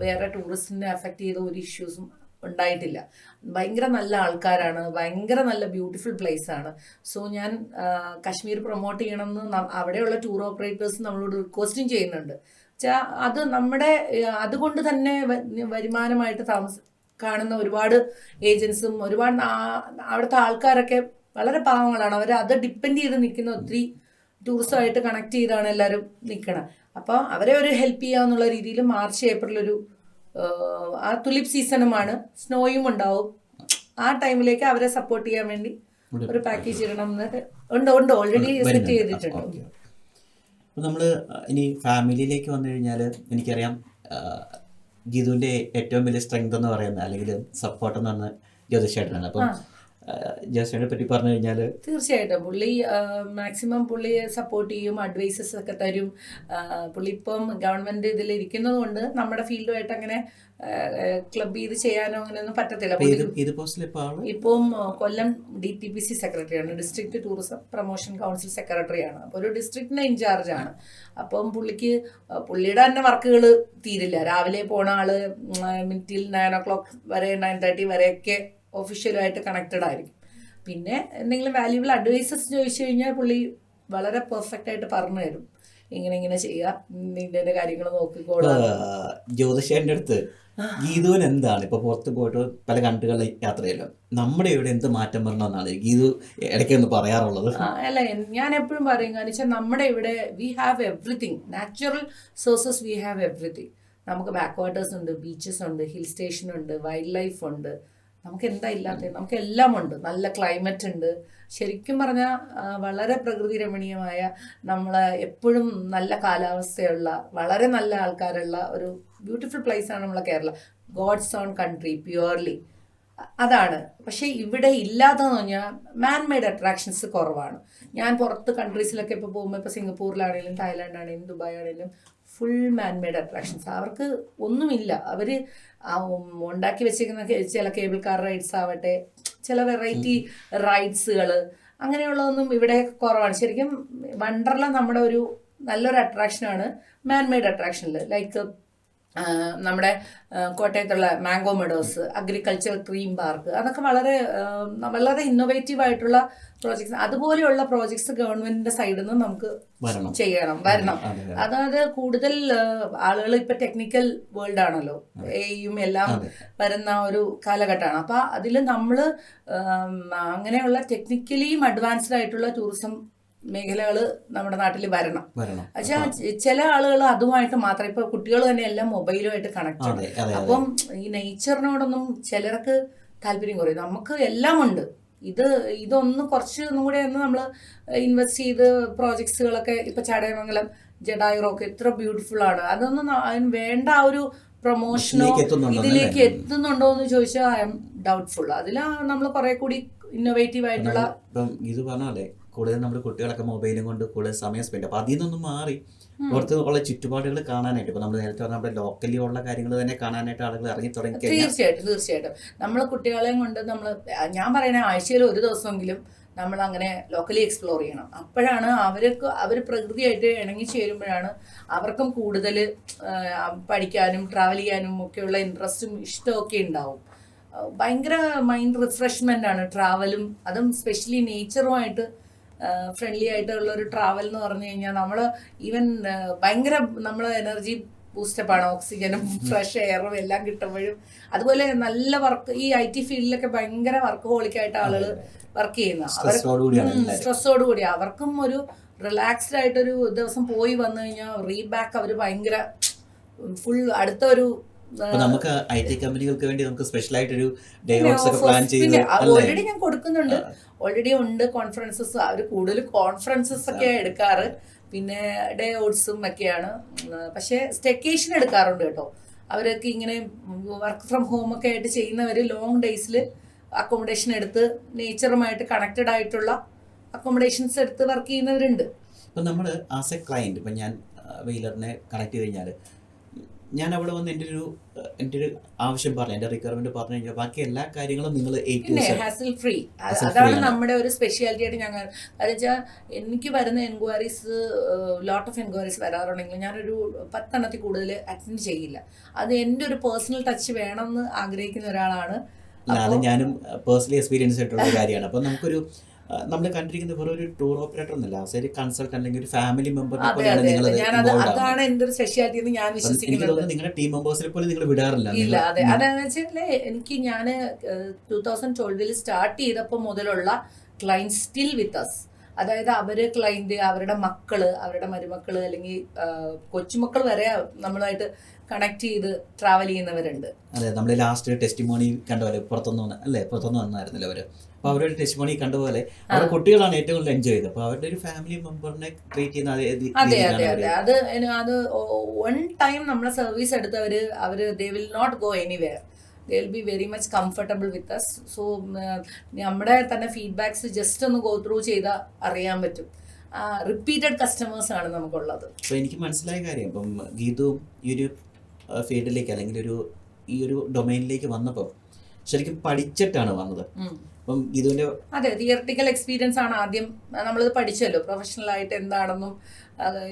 വേറെ ടൂറിസ്റ്റിനെ അഫക്റ്റ് ചെയ്ത ഒരു ഇഷ്യൂസും ഉണ്ടായിട്ടില്ല. ഭയങ്കര നല്ല ആൾക്കാരാണ്, ഭയങ്കര നല്ല ബ്യൂട്ടിഫുൾ പ്ലേസ് ആണ്. സോ ഞാൻ കാശ്മീർ പ്രൊമോട്ട് ചെയ്യണമെന്ന് അവിടെയുള്ള ടൂർ ഓപ്പറേറ്റേഴ്സ് നമ്മളോട് റിക്വസ്റ്റും ചെയ്യുന്നുണ്ട്. അത് നമ്മുടെ അതുകൊണ്ട് തന്നെ വരുമാനമായിട്ട് കാണുന്ന ഒരുപാട് ഏജൻസും ഒരുപാട് അവിടുത്തെ ആൾക്കാരൊക്കെ വളരെ പാവങ്ങളാണ്. അവർ അത് ഡിപ്പെൻഡ് ചെയ്ത് നിൽക്കുന്ന ഒത്തിരി ടൂറിസമായിട്ട് കണക്ട് ചെയ്താണ് എല്ലാവരും നിൽക്കണം. അപ്പോൾ അവരെ ഒരു ഹെൽപ്പ് ചെയ്യാന്നുള്ള രീതിയിൽ മാർച്ച് ഏപ്രിലൊരു ആ തുലിപ് സീസണുമാണ്, സ്നോയും ഉണ്ടാവും. ആ ടൈമിലേക്ക് അവരെ സപ്പോർട്ട് ചെയ്യാൻ വേണ്ടി ഒരു പാക്കേജ് ഇടണം എന്നൊക്കെ ഉണ്ട്, ഓൾറെഡി സെറ്റ് ചെയ്തിട്ടുണ്ട്. അപ്പോൾ നമ്മൾ ഇനി ഫാമിലിയിലേക്ക് വന്നു കഴിഞ്ഞാൽ എനിക്കറിയാം ഗീതുവിൻ്റെ ഏറ്റവും വലിയ സ്ട്രെങ്ത് എന്ന് പറയുന്നത് അല്ലെങ്കിൽ സപ്പോർട്ട് എന്ന് പറഞ്ഞാൽ ജ്യോതിഷേട്ടനാണ്. അപ്പം ജ്യോതിഷേട്ടനെ പറ്റി പറഞ്ഞു കഴിഞ്ഞാൽ തീർച്ചയായിട്ടും പുള്ളി മാക്സിമം പുള്ളിയെ സപ്പോർട്ട് ചെയ്യും, അഡ്വൈസസ് ഒക്കെ തരും. പുള്ളി ഇപ്പം ഗവൺമെന്റ് ഇതിൽ ഇരിക്കുന്നത് കൊണ്ട് നമ്മുടെ ഫീൽഡുമായിട്ട് അങ്ങനെ ക്ലബ് ചെയ്ത് ചെയ്യാനോ അങ്ങനെയൊന്നും പറ്റത്തില്ല. ഇപ്പം കൊല്ലം DPPC സെക്രട്ടറിയാണ്, ഡിസ്ട്രിക്ട് ടൂറിസം പ്രൊമോഷൻ കൗൺസിൽ സെക്രട്ടറിയാണ്. അപ്പോൾ ഒരു ഡിസ്ട്രിക്റ്റിന്റെ ഇൻചാർജ് ആണ്. അപ്പം പുള്ളിയുടെ തന്നെ വർക്കുകൾ തീരില്ല. രാവിലെ പോണ ആള് മിനിറ്റിൽ 9 o'clock വരെ 9:30 വരെയൊക്കെ ഒഫീഷ്യലായിട്ട് കണക്റ്റഡ് ആയിരിക്കും. പിന്നെ എന്തെങ്കിലും വാല്യൂബിൾ അഡ്വൈസസ് ചോദിച്ചു കഴിഞ്ഞാൽ പുള്ളി വളരെ പെർഫെക്റ്റ് ആയിട്ട് പറഞ്ഞു തരും. ഇങ്ങനെ ചെയ്യുക, നിന്റെ കാര്യങ്ങൾ നോക്കിക്കോളാം. ജ്യോതിഷേന്റെ അടുത്ത് ഗീതുവിന് എന്താണ് ഇപ്പൊ പുറത്ത് പോയിട്ട് പല കൺട്രികളിൽ യാത്ര ചെയ്യല്ലോ, നമ്മുടെ ഇവിടെ എന്ത് മാറ്റം വരണമെന്നാണ് ഗീതു ഇടയ്ക്കൊന്ന് പറയാറുള്ളത്? അല്ല, ഞാൻ എപ്പോഴും പറയും, കാരണം വെച്ചാൽ നമ്മുടെ ഇവിടെ we have everything, natural sources we have everything. നമുക്ക് ബാക്ക് വാട്ടേഴ്സ് ഉണ്ട്, ബീച്ചസ് ഉണ്ട്, ഹിൽ സ്റ്റേഷൻ ഉണ്ട്, വൈൽഡ് ലൈഫ് ഉണ്ട്. നമുക്ക് എന്താ ഇല്ലാത്തത്? നമുക്ക് എല്ലാം ഉണ്ട്. നല്ല ക്ലൈമറ്റ് ഉണ്ട്. ശരിക്കും പറഞ്ഞാൽ വളരെ പ്രകൃതി രമണീയമായ, നമ്മളെ എപ്പോഴും നല്ല കാലാവസ്ഥയുള്ള, വളരെ നല്ല ആൾക്കാരുള്ള ഒരു ബ്യൂട്ടിഫുൾ പ്ലേസാണ് നമ്മളെ Kerala. God's own country purely അതാണ്. പക്ഷേ ഇവിടെ ഇല്ലാത്തതെന്ന് പറഞ്ഞാൽ മാൻ മെയ്ഡ് അട്രാക്ഷൻസ് കുറവാണ്. ഞാൻ പുറത്ത് കൺട്രീസിലൊക്കെ ഇപ്പോൾ പോകുമ്പോൾ, ഇപ്പോൾ സിംഗപ്പൂരിലാണെങ്കിലും തായ്ലാൻഡ് ആണെങ്കിലും ദുബായ് ആണെങ്കിലും ഫുൾ മാൻ മെയ്ഡ് അട്രാക്ഷൻസ്. അവർക്ക് ഒന്നുമില്ല. അവർ ഉണ്ടാക്കി വെച്ചിരിക്കുന്ന ചില കേബിൾ കാർ റൈഡ്സ് ആവട്ടെ, ചില വെറൈറ്റി റൈഡ്സുകൾ, അങ്ങനെയുള്ളതൊന്നും ഇവിടെ കുറവാണ്. ശരിക്കും വണ്ടർല നമ്മുടെ ഒരു നല്ലൊരു അട്രാക്ഷനാണ് മാൻ മെയ്ഡ് അട്രാക്ഷനിൽ. ലൈക്ക് നമ്മുടെ കോട്ടയത്തുള്ള mango meadows, agriculture theme park, അതൊക്കെ വളരെ വളരെ ഇന്നോവേറ്റീവ് ആയിട്ടുള്ള പ്രോജക്ട്സ്. അതുപോലെയുള്ള പ്രോജക്ട്സ് ഗവൺമെന്റിന്റെ സൈഡിൽ നിന്ന് നമുക്ക് വരണം. അതായത് കൂടുതൽ ആളുകൾ ഇപ്പൊ ടെക്നിക്കൽ വേൾഡ് ആണല്ലോ, എയും എല്ലാം വരുന്ന ഒരു കാലഘട്ടമാണ്. അപ്പൊ അതിൽ നമ്മള് അങ്ങനെയുള്ള ടെക്നിക്കലിയും അഡ്വാൻസ്ഡ് ആയിട്ടുള്ള ടൂറിസം മേഖലകള് നമ്മുടെ നാട്ടിൽ വരണം. പക്ഷെ ചില ആളുകൾ അതുമായിട്ട് മാത്രം, ഇപ്പൊ കുട്ടികൾ തന്നെ എല്ലാം മൊബൈലുമായിട്ട് കണക്ട് ആണ്. അപ്പം ഈ നേച്ചറിനോടൊന്നും ചിലർക്ക് താല്പര്യം കുറയും. നമുക്ക് എല്ലാം ഉണ്ട്. ഇതൊന്ന് കുറച്ചൊന്നും കൂടെ ഒന്ന് നമ്മൾ ഇൻവെസ്റ്റ് ചെയ്ത് പ്രോജക്ട്സുകളൊക്കെ, ഇപ്പൊ ചടയമംഗലം ജഡായുറൊക്കെ എത്ര ബ്യൂട്ടിഫുൾ ആണ്. അതൊന്നും അതിന് വേണ്ട ആ ഒരു പ്രൊമോഷനോ ഇതിലേക്ക് എത്തുന്നുണ്ടോ എന്ന് ചോദിച്ചാൽ ഐ എം ഡൗട്ട്ഫുൾ. അതിലാ നമ്മൾ കുറെ കൂടി ഇന്നോവേറ്റീവ് ആയിട്ടുള്ള, ഇത് പറഞ്ഞാലേ കൂടുതൽ നമ്മുടെ കുട്ടികളൊക്കെ മൊബൈലും കൊണ്ട് കൂടുതൽ സമയം സ്പെൻഡ്. അപ്പൊ അതിൽ നിന്നൊന്നും മാറി പുറത്ത് ഉള്ള ചുറ്റുപാടുകൾ കാണാനായിട്ട്, ഇപ്പൊ നമ്മൾ നേരത്തെ പറഞ്ഞ നമ്മുടെ ലോക്കലി ഉള്ള കാര്യങ്ങൾ തന്നെ കാണാനായിട്ട് ആളുകൾ ഇറങ്ങി തുടങ്ങി. തീർച്ചയായിട്ടും നമ്മൾ കുട്ടികളെയും കൊണ്ട് ഞാൻ പറയുന്ന ആഴ്ചയിൽ ഒരു ദിവസമെങ്കിലും നമ്മൾ അങ്ങനെ ലോക്കലി എക്സ്പ്ലോർ ചെയ്യണം. അപ്പോഴാണ് അവർ പ്രകൃതിയായിട്ട് ഇണങ്ങി ചേരുമ്പോഴാണ് അവർക്കും കൂടുതൽ പഠിക്കാനും ട്രാവൽ ചെയ്യാനും ഒക്കെയുള്ള ഇൻട്രസ്റ്റും ഇഷ്ടമൊക്കെ ഉണ്ടാവും. ഭയങ്കര മൈൻഡ് റിഫ്രഷ്മെന്റ് ആണ് ട്രാവലും, അതും സ്പെഷ്യലി നേച്ചറുമായിട്ട് ഫ്രണ്ട്ലി ആയിട്ടുള്ള ഒരു ട്രാവൽ എന്ന് പറഞ്ഞു കഴിഞ്ഞാൽ നമ്മൾ ഈവൻ ഭയങ്കര നമ്മൾ എനർജി ബൂസ്റ്റപ്പാണ്. ഓക്സിജനും ഫ്രഷ് എയറും എല്ലാം കിട്ടുമ്പോഴും. അതുപോലെ നല്ല വർക്ക്, ഈ IT ഫീൽഡിലൊക്കെ ഭയങ്കര വർക്ക് ഹോളിക്കായിട്ട് ആളുകൾ വർക്ക് ചെയ്യുന്ന, സ്ട്രെസ്സോട് കൂടി അവർക്കും ഒരു റിലാക്സ്ഡ് ആയിട്ടൊരു ദിവസം പോയി വന്നു കഴിഞ്ഞാൽ റീബാക്ക് അവർ ഭയങ്കര ഫുൾ അടുത്ത ഒരു. നമുക്ക് IT കമ്പനികൾക്ക് വേണ്ടി നമുക്ക് സ്പെഷ്യൽ ആയിട്ടൊരു ഡേ ഔട്ട്സ് ഒക്കെ പ്ലാൻ ചെയ്ത് ഓൾറെഡി ഞാൻ കൊടുക്കുന്നുണ്ട്. ഓൾറെഡി ഉണ്ട് കോൺഫറൻസസ്. അവർ കൂടുതൽ കോൺഫറൻസസ് ഒക്കെ എടുക്കാറ്, പിന്നെ ഡേ ഔട്ട്സും ഒക്കെയാണ്. പക്ഷെ സ്റ്റെക്കേഷൻ എടുക്കാറുണ്ട് കേട്ടോ. അവരൊക്കെ ഇങ്ങനെ വർക്ക് ഫ്രം ഹോം ഒക്കെ ആയിട്ട് ചെയ്യുന്നവർ ലോങ് ഡേയ്സിൽ അക്കോമഡേഷൻ എടുത്ത് നേച്ചറുമായിട്ട് കണക്റ്റഡ് ആയിട്ടുള്ള അക്കോമഡേഷൻസ് എടുത്ത് വർക്ക് ചെയ്യുന്നവരുണ്ട്. ഇപ്പം നമ്മൾ ആസ് എ ക്ലയൻറ്റ്, ഇപ്പം ഞാൻ വെയിലറിനെ കണക്ട് ചെയ്ത് കഴിഞ്ഞാൽ ഞാൻ അവിടെ വന്ന് എൻ്റെ ഒരു ആവശ്യം പറഞ്ഞു, എൻ്റെ റിക്വയർമെന്റ് പറഞ്ഞു കഴിഞ്ഞാൽ ബാക്കി എല്ലാ കാര്യങ്ങളും നിങ്ങൾ പിന്നെ ഹാസിൽ ഫ്രീ, അതാണ് നമ്മുടെ ഒരു സ്പെഷ്യാലിറ്റി ആയിട്ട് ഞങ്ങൾ. അതെന്ന് വെച്ചാൽ എനിക്ക് വരുന്ന എൻക്വയറീസ്, ലോട്ട് ഓഫ് എൻക്വയറീസ് വരാറുണ്ടെങ്കിൽ ഞാനൊരു 10 എണ്ണത്തിൽ കൂടുതൽ അറ്റൻഡ് ചെയ്യില്ല. അത് എൻ്റെ ഒരു പേഴ്സണൽ ടച്ച് വേണമെന്ന് ആഗ്രഹിക്കുന്ന ഒരാളാണ്. അത് ഞാനും പേഴ്സണലി എക്സ്പീരിയൻസ് ആയിട്ടുള്ള ഒരു കാര്യമാണ്. അപ്പം നമുക്കൊരു നമ്മൾ കണ്ടിരിക്കുന്ന വെറും ഒരു ടൂർ ഓപ്പറേറ്റർ എന്നല്ല, ഒരു കൺസൾട്ടന്റ് അല്ലെങ്കിൽ ഒരു ഫാമിലി മെമ്പറിനെ പോലെയാണ് നിങ്ങൾ. അതാണ് എൻ്റെ ഒരു സ്പെഷ്യാലിറ്റി എന്ന് ഞാൻ വിശ്വസിക്കുന്നത്. നിങ്ങളുടെ ടീം മെമ്പേഴ്സിനെ പോലെ നിങ്ങൾ വിടാറില്ല. ഇല്ല, അതെ. അതെന്ന് വെച്ചാൽ എനിക്ക് ഞാൻ 2012 സ്റ്റാർട്ട് ചെയ്തപ്പോൾ മുതലുള്ള ക്ലൈന്റ് സ്റ്റിൽ വിത്ത് അസ്. അതായത് അവര് ക്ലൈന്റ്, അവരുടെ മക്കള്, അവരുടെ മരുമക്കള്, അല്ലെങ്കിൽ കൊച്ചുമക്കൾ വരെ നമ്മളുമായിട്ട് കണക്ട് ചെയ്ത് ട്രാവൽ ചെയ്യുന്നവരുണ്ട്. അതെ, നമ്മൾ ലാസ്റ്റ് ടെസ്റ്റിമോണി കണ്ടപോലെ പുറത്തുനിന്ന് വന്നായിരുന്നല്ലോ അവര്. അപ്പൊ അവരുടെ ടെസ്റ്റിമോണി കണ്ടപോലെ അവരുടെ കുട്ടികളാണ് ഏറ്റവും കൂടുതൽ എൻജോയ് ചെയ്തത്. അപ്പൊ അവരുടെ ഒരു ഫാമിലി മെമ്പറിനെ ട്രീറ്റ് ചെയ്യുന്ന അതെ അതെ അതെ അത് വൺ ടൈം നമ്മളെ സർവീസ് എടുത്തവര് they will not go anywhere. they will be very much comfortable with us. So നമ്മുടെ തന്നെ ഫീഡ്ബാക്സ് ജസ്റ്റ് ഒന്ന് ഗോ ത്രൂ ചെയ്താൽ അറിയാൻ പറ്റും. റിപ്പീറ്റഡ് കസ്റ്റമേഴ്സ് ആണ് നമുക്കുള്ളത്. അപ്പോൾ എനിക്ക് മനസ്സിലായ കാര്യം, ഇപ്പം ഗീതു ഈ ഒരു ഫീൽഡിലേക്ക് അല്ലെങ്കിൽ ഈ ഒരു ഡൊമൈനിലേക്ക് വന്നപ്പോൾ ശരിക്കും പഠിച്ചിട്ടാണ് വന്നത്. അപ്പം ഗീതുവിൻ്റെ അതെ, തിയറട്ടിക്കൽ എക്സ്പീരിയൻസ് ആണ് ആദ്യം. നമ്മളിത് പഠിച്ചല്ലോ പ്രൊഫഷണൽ ആയിട്ട് എന്താണെന്നും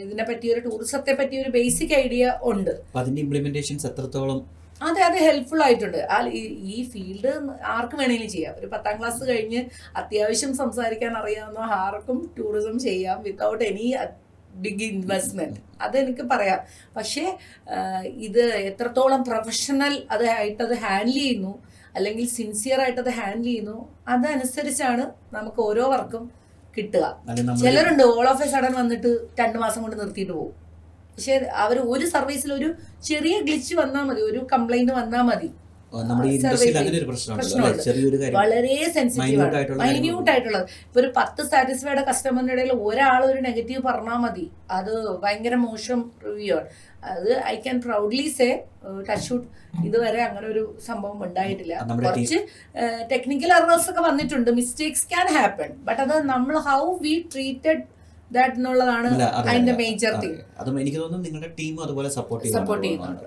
ഇതിനെ പറ്റി, ഒരു ടൂറിസത്തെ പറ്റി ഒരു ബേസിക് ഐഡിയ ഉണ്ട്. അതിൻ്റെ ഇംപ്ലിമെന്റേഷൻസ് എത്രത്തോളം അത് ഹെൽപ്ഫുൾ ആയിട്ടുണ്ട്. ഈ ഫീൽഡ് ആർക്ക് വേണമെങ്കിലും ചെയ്യാം. ഒരു 10ാം ക്ലാസ് കഴിഞ്ഞ് അത്യാവശ്യം സംസാരിക്കാൻ അറിയാവുന്ന ആർക്കും ടൂറിസം ചെയ്യാം വിത്തൗട്ട് എനി ബിഗ് ഇൻവെസ്റ്റ്മെന്റ്. അതെനിക്ക് പറയാം. പക്ഷേ ഇത് എത്രത്തോളം പ്രൊഫഷണൽ അത് ഹാൻഡിൽ ചെയ്യുന്നു, അല്ലെങ്കിൽ സിൻസിയർ ആയിട്ട് അത് ഹാൻഡിൽ ചെയ്യുന്നു, അതനുസരിച്ചാണ് നമുക്ക് ഓരോ വർക്കും കിട്ടുക. ചിലരുണ്ട് ഓൾ ഓഫ് എ സഡൻ വന്നിട്ട് 2 മാസം കൊണ്ട് നിർത്തിയിട്ട് പോകും. പക്ഷെ അവർ ഒരു സർവീസിൽ ഒരു ചെറിയ ഗ്ലിച്ച് വന്നാൽ മതി, ഒരു കംപ്ലൈന്റ് വന്നാൽ മതി, വളരെ സെൻസിറ്റീവ് ആണ്, മൈന്യൂട്ട് ആയിട്ടുള്ളത്. ഇപ്പൊ ഒരു 10 സാറ്റിസ്ഫൈഡ് കസ്റ്റമറിന്റെ ഇടയിൽ ഒരാൾ ഒരു നെഗറ്റീവ് പറഞ്ഞാൽ മതി, അത് ഭയങ്കര മോശം റിവ്യൂ ആണ്. അത് ഐ ക്യാൻ പ്രൗഡ്ലി സേ ടച്ച്വുഡ് ഇതുവരെ അങ്ങനെ ഒരു സംഭവം ഉണ്ടായിട്ടില്ല. കുറച്ച് ടെക്നിക്കൽ എറേഴ്സ് ഒക്കെ വന്നിട്ടുണ്ട്, മിസ്റ്റേക്സ് ക്യാൻ ഹാപ്പൻ, ബട്ട് അത് നമ്മൾ ഹൗ വി ട്രീറ്റഡ് ദാറ്റ് എന്നുള്ളതാണ് അതിന്റെ മേജർ തിങ്. അതും എനിക്ക് തോന്നുന്നു നിങ്ങളുടെ ടീം അതുപോലെ സപ്പോർട്ട് ചെയ്യുന്നുണ്ട്.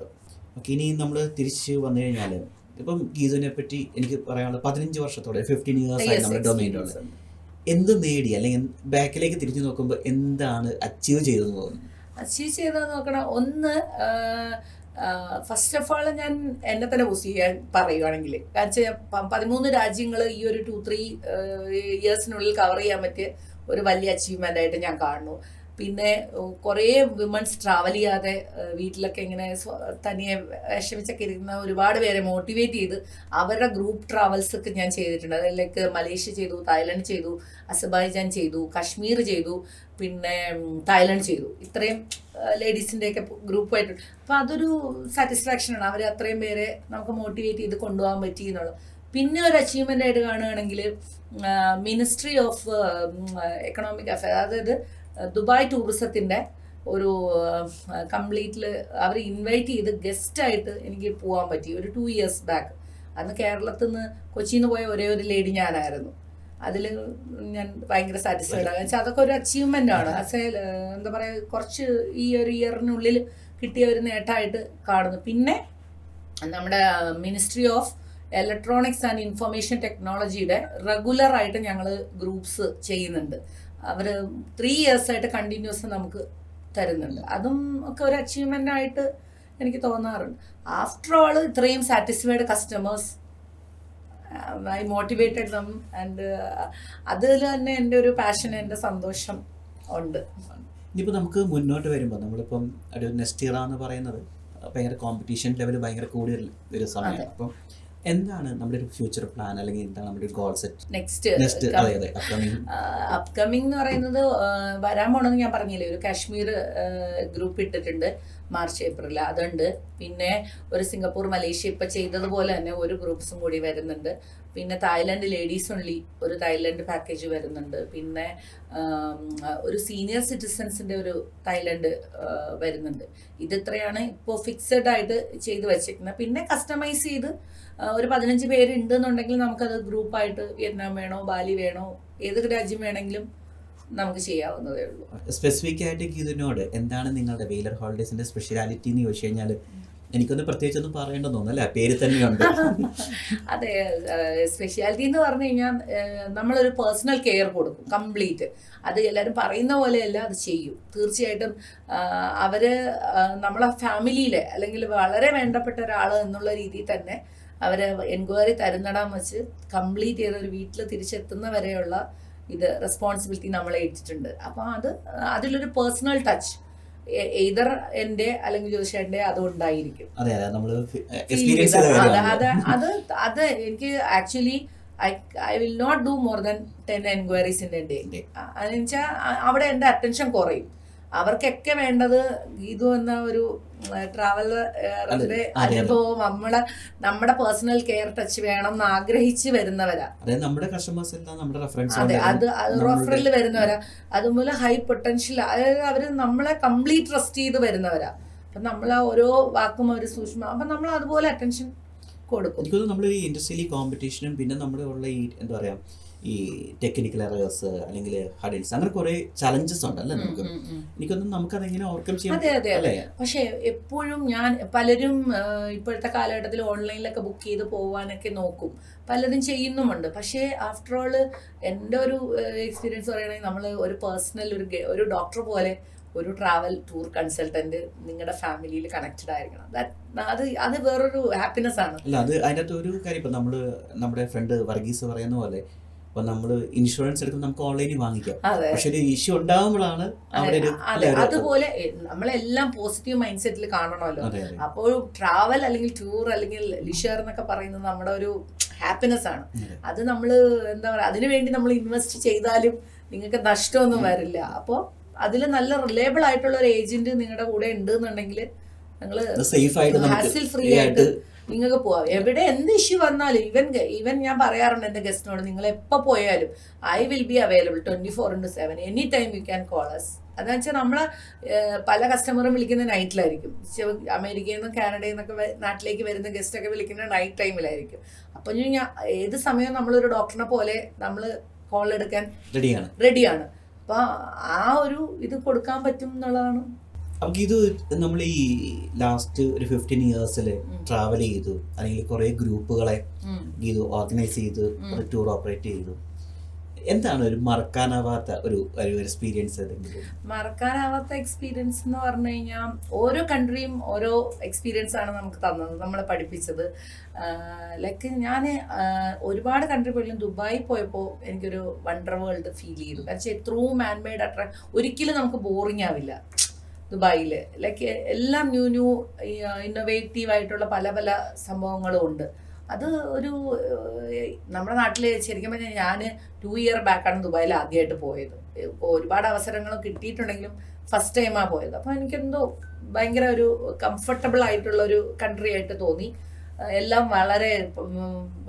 ഇനി നമ്മൾ തിരിച്ച് വന്നു കഴിഞ്ഞാൽ ഇപ്പം ഗീതുവിനെ പറ്റി എനിക്ക് പറയാനുള്ളത് 15 വർഷത്തോടെ 15 years ആയി നമ്മുടെ ഡൊമൈനിലുള്ളത്. എന്ത് നേടി, അല്ലെങ്കിൽ ബാക്കിലേക്ക് തിരിച്ചു നോക്കുമ്പോൾ എന്താണ് അച്ചീവ് ചെയ്തെന്ന് തോന്നുന്നു? അച്ചീവ് ചെയ്തെന്ന് നോക്കണം. ഒന്ന്, ഫസ്റ്റ് ഓഫ് ഓൾ ഞാൻ എന്നെ തന്നെ ബൂസ്റ്റ് ചെയ്യാൻ പറയുകയാണെങ്കിൽ, കാരണം 13 രാജ്യങ്ങൾ ഈ ഒരു 2-3 ഇയേഴ്സിനുള്ളിൽ കവർ ചെയ്യാൻ പറ്റിയ ഒരു വലിയ അച്ചീവ്മെന്റ് ആയിട്ട് ഞാൻ കാണുന്നു. പിന്നെ കുറേ വിമൻസ് ട്രാവൽ ചെയ്യാതെ വീട്ടിലൊക്കെ ഇങ്ങനെ തനിയെ വിഷമിച്ചൊക്കെ ഇരിക്കുന്ന ഒരുപാട് പേരെ മോട്ടിവേറ്റ് ചെയ്ത് അവരുടെ ഗ്രൂപ്പ് ട്രാവൽസ് ഒക്കെ ഞാൻ ചെയ്തിട്ടുണ്ട്. അതിലേക്ക് മലേഷ്യ ചെയ്തു, തായ്ലൻഡ് ചെയ്തു, അസർബൈജാൻ ചെയ്തു, കശ്മീർ ചെയ്തു, പിന്നെ തായ്ലൻഡ് ചെയ്തു. ഇത്രയും ലേഡീസിൻ്റെയൊക്കെ ഗ്രൂപ്പായിട്ട്. അപ്പോൾ അതൊരു സാറ്റിസ്ഫാക്ഷനാണ്, അവർ അത്രയും പേരെ നമുക്ക് മോട്ടിവേറ്റ് ചെയ്ത് കൊണ്ടുപോകാൻ പറ്റി എന്നുള്ളത്. പിന്നെ ഒരു അച്ചീവ്മെൻ്റ് ആയിട്ട് കാണുകയാണെങ്കിൽ മിനിസ്ട്രി ഓഫ് എക്കണോമിക് അഫയർ, അതായത് ദുബായ് ടൂറിസത്തിൻ്റെ ഒരു കംപ്ലീറ്റിൽ അവർ ഇൻവൈറ്റ് ചെയ്ത് ഗസ്റ്റായിട്ട് എനിക്ക് പോകാൻ പറ്റി ഒരു 2 years ബാക്ക്. അന്ന് കേരളത്തിൽ നിന്ന് കൊച്ചിയിൽ നിന്ന് പോയ ഒരേ ഒരു ലേഡി ഞാനായിരുന്നു. അതിൽ ഞാൻ ഭയങ്കര സാറ്റിസ്ഫൈഡ് ആണ്. വെച്ചാൽ അതൊക്കെ ഒരു അച്ചീവ്മെൻ്റ് ആണ്. എന്താ പറയുക, കുറച്ച് ഈ ഒരു ഇയറിനുള്ളിൽ കിട്ടിയ ഒരു നേട്ടമായിട്ട് കാണുന്നു. പിന്നെ നമ്മുടെ ministry of electronics and information ടെക്നോളജിയുടെ റെഗുലറായിട്ട് ഞങ്ങൾ ഗ്രൂപ്പ്സ് ചെയ്യുന്നുണ്ട്. അവർ 3 years ആയിട്ട് കണ്ടിന്യൂസ് നമുക്ക് തരുന്നുണ്ട്. അതും ഒക്കെ ഒരു അച്ചീവ്മെൻ്റ് ആയിട്ട് എനിക്ക് തോന്നാറുണ്ട്. ആഫ്റ്റർ ഓൾ ഇത്രയും satisfied customers, I motivated dum, and അതിൽ തന്നെ എൻ്റെ ഒരു പാഷൻ, എൻ്റെ സന്തോഷം ഉണ്ട്. ഇനിയിപ്പോൾ നമുക്ക് മുന്നോട്ട് വരുമ്പോൾ നമ്മളിപ്പം ഒരു നെക്സ്റ്റ് ഇയർ എന്ന് പറയുന്നത് ഭയങ്കര കോമ്പറ്റീഷൻ ലെവൽ ഭയങ്കര കൂടിയ ഒരു സമയമാണ്. അപ്പം എന്താണ് നമ്മുടെ ഒരു ഫ്യൂച്ചർ പ്ലാൻ, അല്ലെങ്കിൽ എന്താണ് നമ്മുടെ ഒരു ഗോൾ സെറ്റ് നെക്സ്റ്റ് അപ്കമിങ് എന്ന് പറയുന്നത്? വരാൻ പോണെന്ന് ഞാൻ പറഞ്ഞില്ലേ, ഒരു കാശ്മീർ ഗ്രൂപ്പ് ഇട്ടിട്ടുണ്ട് മാർച്ച് ഏപ്രിൽ, അതുണ്ട്. പിന്നെ ഒരു സിംഗപ്പൂർ മലേഷ്യ ഇപ്പം ചെയ്തതുപോലെ തന്നെ ഒരു ഗ്രൂപ്പ്സും കൂടി വരുന്നുണ്ട്. പിന്നെ തായ്ലൻഡ് ലേഡീസ് ഓൺലി ഒരു തായ്ലൻഡ് പാക്കേജ് വരുന്നുണ്ട്. പിന്നെ ഒരു സീനിയർ സിറ്റിസൺസിൻ്റെ ഒരു തായ്ലൻഡ് വരുന്നുണ്ട്. ഇതിത്രയാണ് ഇപ്പോൾ ഫിക്സഡ് ആയിട്ട് ചെയ്ത് വെച്ചേക്കുന്നത്. പിന്നെ കസ്റ്റമൈസ് ചെയ്ത് ഒരു 15 പേര് ഉണ്ടെന്നുണ്ടെങ്കിൽ നമുക്കത് ഗ്രൂപ്പായിട്ട് വിയറ്റ്നാം വേണോ, ബാലി വേണോ, ഏത് രാജ്യം വേണമെങ്കിലും നമുക്ക് ചെയ്യാവുന്നതേ ഉള്ളൂ. സ്പെസിഫിക് ആയിട്ട് ഇതിനോട് എന്താണ് നിങ്ങളുടെ വെയിലർ ഹോളിഡേസിന്റെ സ്പെഷ്യാലിറ്റി എന്ന് ചോദിച്ചു കഴിഞ്ഞാൽ എനിക്കൊന്ന് പ്രത്യേകിച്ചൊന്നും പറയേണ്ടെന്ന് തോന്നുന്നു അല്ലേ, പേര് തന്നെയുണ്ട്. അതെ, സ്പെഷ്യാലിറ്റി എന്ന് പറഞ്ഞു കഴിഞ്ഞാൽ നമ്മളൊരു പേഴ്സണൽ കെയർ കൊടുക്കും കംപ്ലീറ്റ്. അത് എല്ലാവരും പറയുന്ന പോലെയല്ല, അത് ചെയ്യും തീർച്ചയായിട്ടും. അവര് നമ്മളെ ഫാമിലിയിലെ അല്ലെങ്കിൽ വളരെ വേണ്ടപ്പെട്ട ഒരാൾ എന്നുള്ള രീതിയിൽ തന്നെ അവരെ എൻക്വയറി തരുന്നിടം വെച്ച് കംപ്ലീറ്റ് ചെയ്ത് ഒരു വീട്ടിൽ തിരിച്ചെത്തുന്ന വരെയുള്ള ഇത് റെസ്പോൺസിബിലിറ്റി നമ്മളെ ഏറ്റിട്ടുണ്ട്. അപ്പം അതിലൊരു പേഴ്സണൽ ടച്ച് എയ്തർ എൻ്റെ അല്ലെങ്കിൽ ജ്യോതിഷേട്ടൻ്റെ അതുകൊണ്ടായിരിക്കും. അത് എനിക്ക് actually I will not do more than 10 enquiries in a day. അതെന്ന് വെച്ചാൽ അവിടെ എൻ്റെ അറ്റൻഷൻ കുറയും. അവർക്കൊക്കെ വേണ്ടത് ഗീതു എന്ന ഒരു ട്രാവലറിന്റെ അനുഭവം നമ്മുടെ പേഴ്സണൽ കെയർ ടച്ച് വേണം എന്ന് ആഗ്രഹിച്ച് വരുന്നവരാ. അതെ, അത് റെഫറൽ വരുന്നവരാ. അതുപോലെ ഹൈ പൊട്ടൻഷ്യൽ, അതായത് അവര് നമ്മളെ കംപ്ലീറ്റ് ട്രസ്റ്റ് ചെയ്ത് വരുന്നവരാ. അപ്പൊ നമ്മളെ ഓരോ വാക്കും അവർ സൂക്ഷ്മം, അപ്പൊ നമ്മൾ അതുപോലെ അറ്റൻഷൻ കൊടുക്കും. എനിക്കൊന്നും നമ്മൾ ഈ ഇൻഡസ്ട്രിയലി കോമ്പറ്റീഷനും പിന്നെ നമ്മുടെ ഉള്ള ഈ എന്താ പറയാ ഈ ടെക്നിക്കൽ എറേഴ്സ് അല്ലെങ്കിൽ ഹഡിൽസ് അങ്ങനെ കുറെ ചലഞ്ചസ് ഉണ്ടല്ലേ നമുക്ക്. എനിക്കൊന്നും നമുക്കതെങ്ങനെ ഓവർകം ചെയ്യാൻ. അതെ. പക്ഷെ എപ്പോഴും പലരും ഇപ്പോഴത്തെ കാലഘട്ടത്തിൽ ഓൺലൈനിലൊക്കെ ബുക്ക് ചെയ്ത് പോകാനൊക്കെ നോക്കും, പലരും ചെയ്യുന്നുമുണ്ട്. പക്ഷേ ആഫ്റ്റർ ഓൾ എൻ്റെ ഒരു എക്സ്പീരിയൻസ് പറയുകയാണെങ്കിൽ നമ്മൾ ഒരു പേഴ്സണൽ ഒരു ഡോക്ടർ പോലെ ഒരു ട്രാവൽ ടൂർ കൺസൾട്ടന്റ് നിങ്ങളുടെ ഫാമിലിയിൽ കണക്റ്റഡ് ആയിരിക്കണം. അത് വേറൊരു ഹാപ്പിനെസ് ആണ്. അല്ല, അത് അതിനകത്ത് ഒരു കാര്യം ഇപ്പം നമ്മുടെ ഫ്രണ്ട് വർഗീസ് പറയുന്ന പോലെ ഇപ്പൊ നമ്മള് ഇൻഷുറൻസ് എടുക്കുമ്പോൾ നമുക്ക് ഓൺലൈനിൽ വാങ്ങിക്കാം, പക്ഷെ ഒരു ഇഷ്യൂ ഉണ്ടാകുമ്പോഴാണ് അതുപോലെ നമ്മളെല്ലാം പോസിറ്റീവ് മൈൻഡ് സെറ്റിൽ കാണണമല്ലോ. അപ്പോൾ ട്രാവൽ അല്ലെങ്കിൽ ടൂർ അല്ലെങ്കിൽ ലിഷർ എന്നൊക്കെ പറയുന്നത് നമ്മുടെ ഒരു ഹാപ്പിനെസ് ആണ്. അത് നമ്മൾ എന്താ പറയാ, അതിനു വേണ്ടി നമ്മൾ ഇൻവെസ്റ്റ് ചെയ്താലും നിങ്ങൾക്ക് നഷ്ടമൊന്നും വരില്ല. അപ്പോൾ അതിൽ നല്ല റിലയബിൾ ആയിട്ടുള്ള ഒരു ഏജന്റ് നിങ്ങളുടെ കൂടെ ഉണ്ട് എന്നുണ്ടെങ്കിൽ നിങ്ങൾ ഹാസിൽ ഫ്രീ ആയിട്ട് നിങ്ങൾക്ക് പോവാം. എവിടെ എന്ത് ഇഷ്യൂ വന്നാലും ഈവൻ ഞാൻ പറയാറുണ്ട് എൻ്റെ ഗസ്റ്റിനോട്, നിങ്ങൾ എപ്പോൾ പോയാലും I will be available 24/7 any time you can call us. അതെന്ന് വെച്ചാൽ നമ്മളെ പല കസ്റ്റമറും വിളിക്കുന്ന നൈറ്റിലായിരിക്കും. അമേരിക്കയിൽ നിന്നും കാനഡയിൽ നിന്നൊക്കെ നാട്ടിലേക്ക് വരുന്ന ഗസ്റ്റൊക്കെ വിളിക്കുന്ന നൈറ്റ് ടൈമിലായിരിക്കും. അപ്പം ഞാൻ ഏത് സമയവും നമ്മളൊരു ഡോക്ടറിനെ പോലെ നമ്മൾ കോൾ എടുക്കാൻ റെഡിയാണ്. അപ്പൊ ആ ഒരു ഇത് കൊടുക്കാൻ പറ്റും എന്നുള്ളതാണ്. അപ്പൊ ഇത് നമ്മൾ ഈ ലാസ്റ്റ് ഒരു 15 years ട്രാവൽ ചെയ്തു, അല്ലെങ്കിൽ കുറെ ഗ്രൂപ്പുകളെ ഇത് ഓർഗനൈസ് ചെയ്ത് ഒരു ടൂർ ഓപ്പറേറ്റ് ചെയ്തു. എന്താണ് ഒരു മറക്കാനാവാത്ത ഒരു എക്സ്പീരിയൻസ്? മറക്കാനാവാത്ത എക്സ്പീരിയൻസ് എന്ന് പറഞ്ഞു കഴിഞ്ഞാൽ ഓരോ കൺട്രിയും ഓരോ എക്സ്പീരിയൻസ് ആണ് നമുക്ക് തന്നത്, നമ്മളെ പഠിപ്പിച്ചത്. ലൈക്ക് ഞാൻ ഒരുപാട് കൺട്രി പോയാലും ദുബായി പോയപ്പോൾ എനിക്കൊരു വണ്ടർ വേൾഡ് ഫീൽ ചെയ്തു. കാരണം എത്രയും മാൻമെയ്ഡ് ഒരിക്കലും നമുക്ക് ബോറിംഗ് ആവില്ല ദുബായിൽ. ലൈക്ക് എല്ലാം ന്യൂ ഇന്നോവേറ്റീവ് ആയിട്ടുള്ള പല പല സംഭവങ്ങളും ഉണ്ട്. അത് ഒരു നമ്മുടെ നാട്ടിൽ ശരിക്കും പറഞ്ഞാൽ ഞാൻ 2 year ബാക്കാണ് ദുബായിൽ ആദ്യമായിട്ട് പോയത്. ഒരുപാട് അവസരങ്ങൾ കിട്ടിയിട്ടുണ്ടെങ്കിലും ഫസ്റ്റ് ടൈമാണ് പോയത്. അപ്പോൾ എനിക്കെന്തോ ഭയങ്കര ഒരു കംഫർട്ടബിൾ ആയിട്ടുള്ള ഒരു കൺട്രി ആയിട്ട് തോന്നി. എല്ലാം വളരെ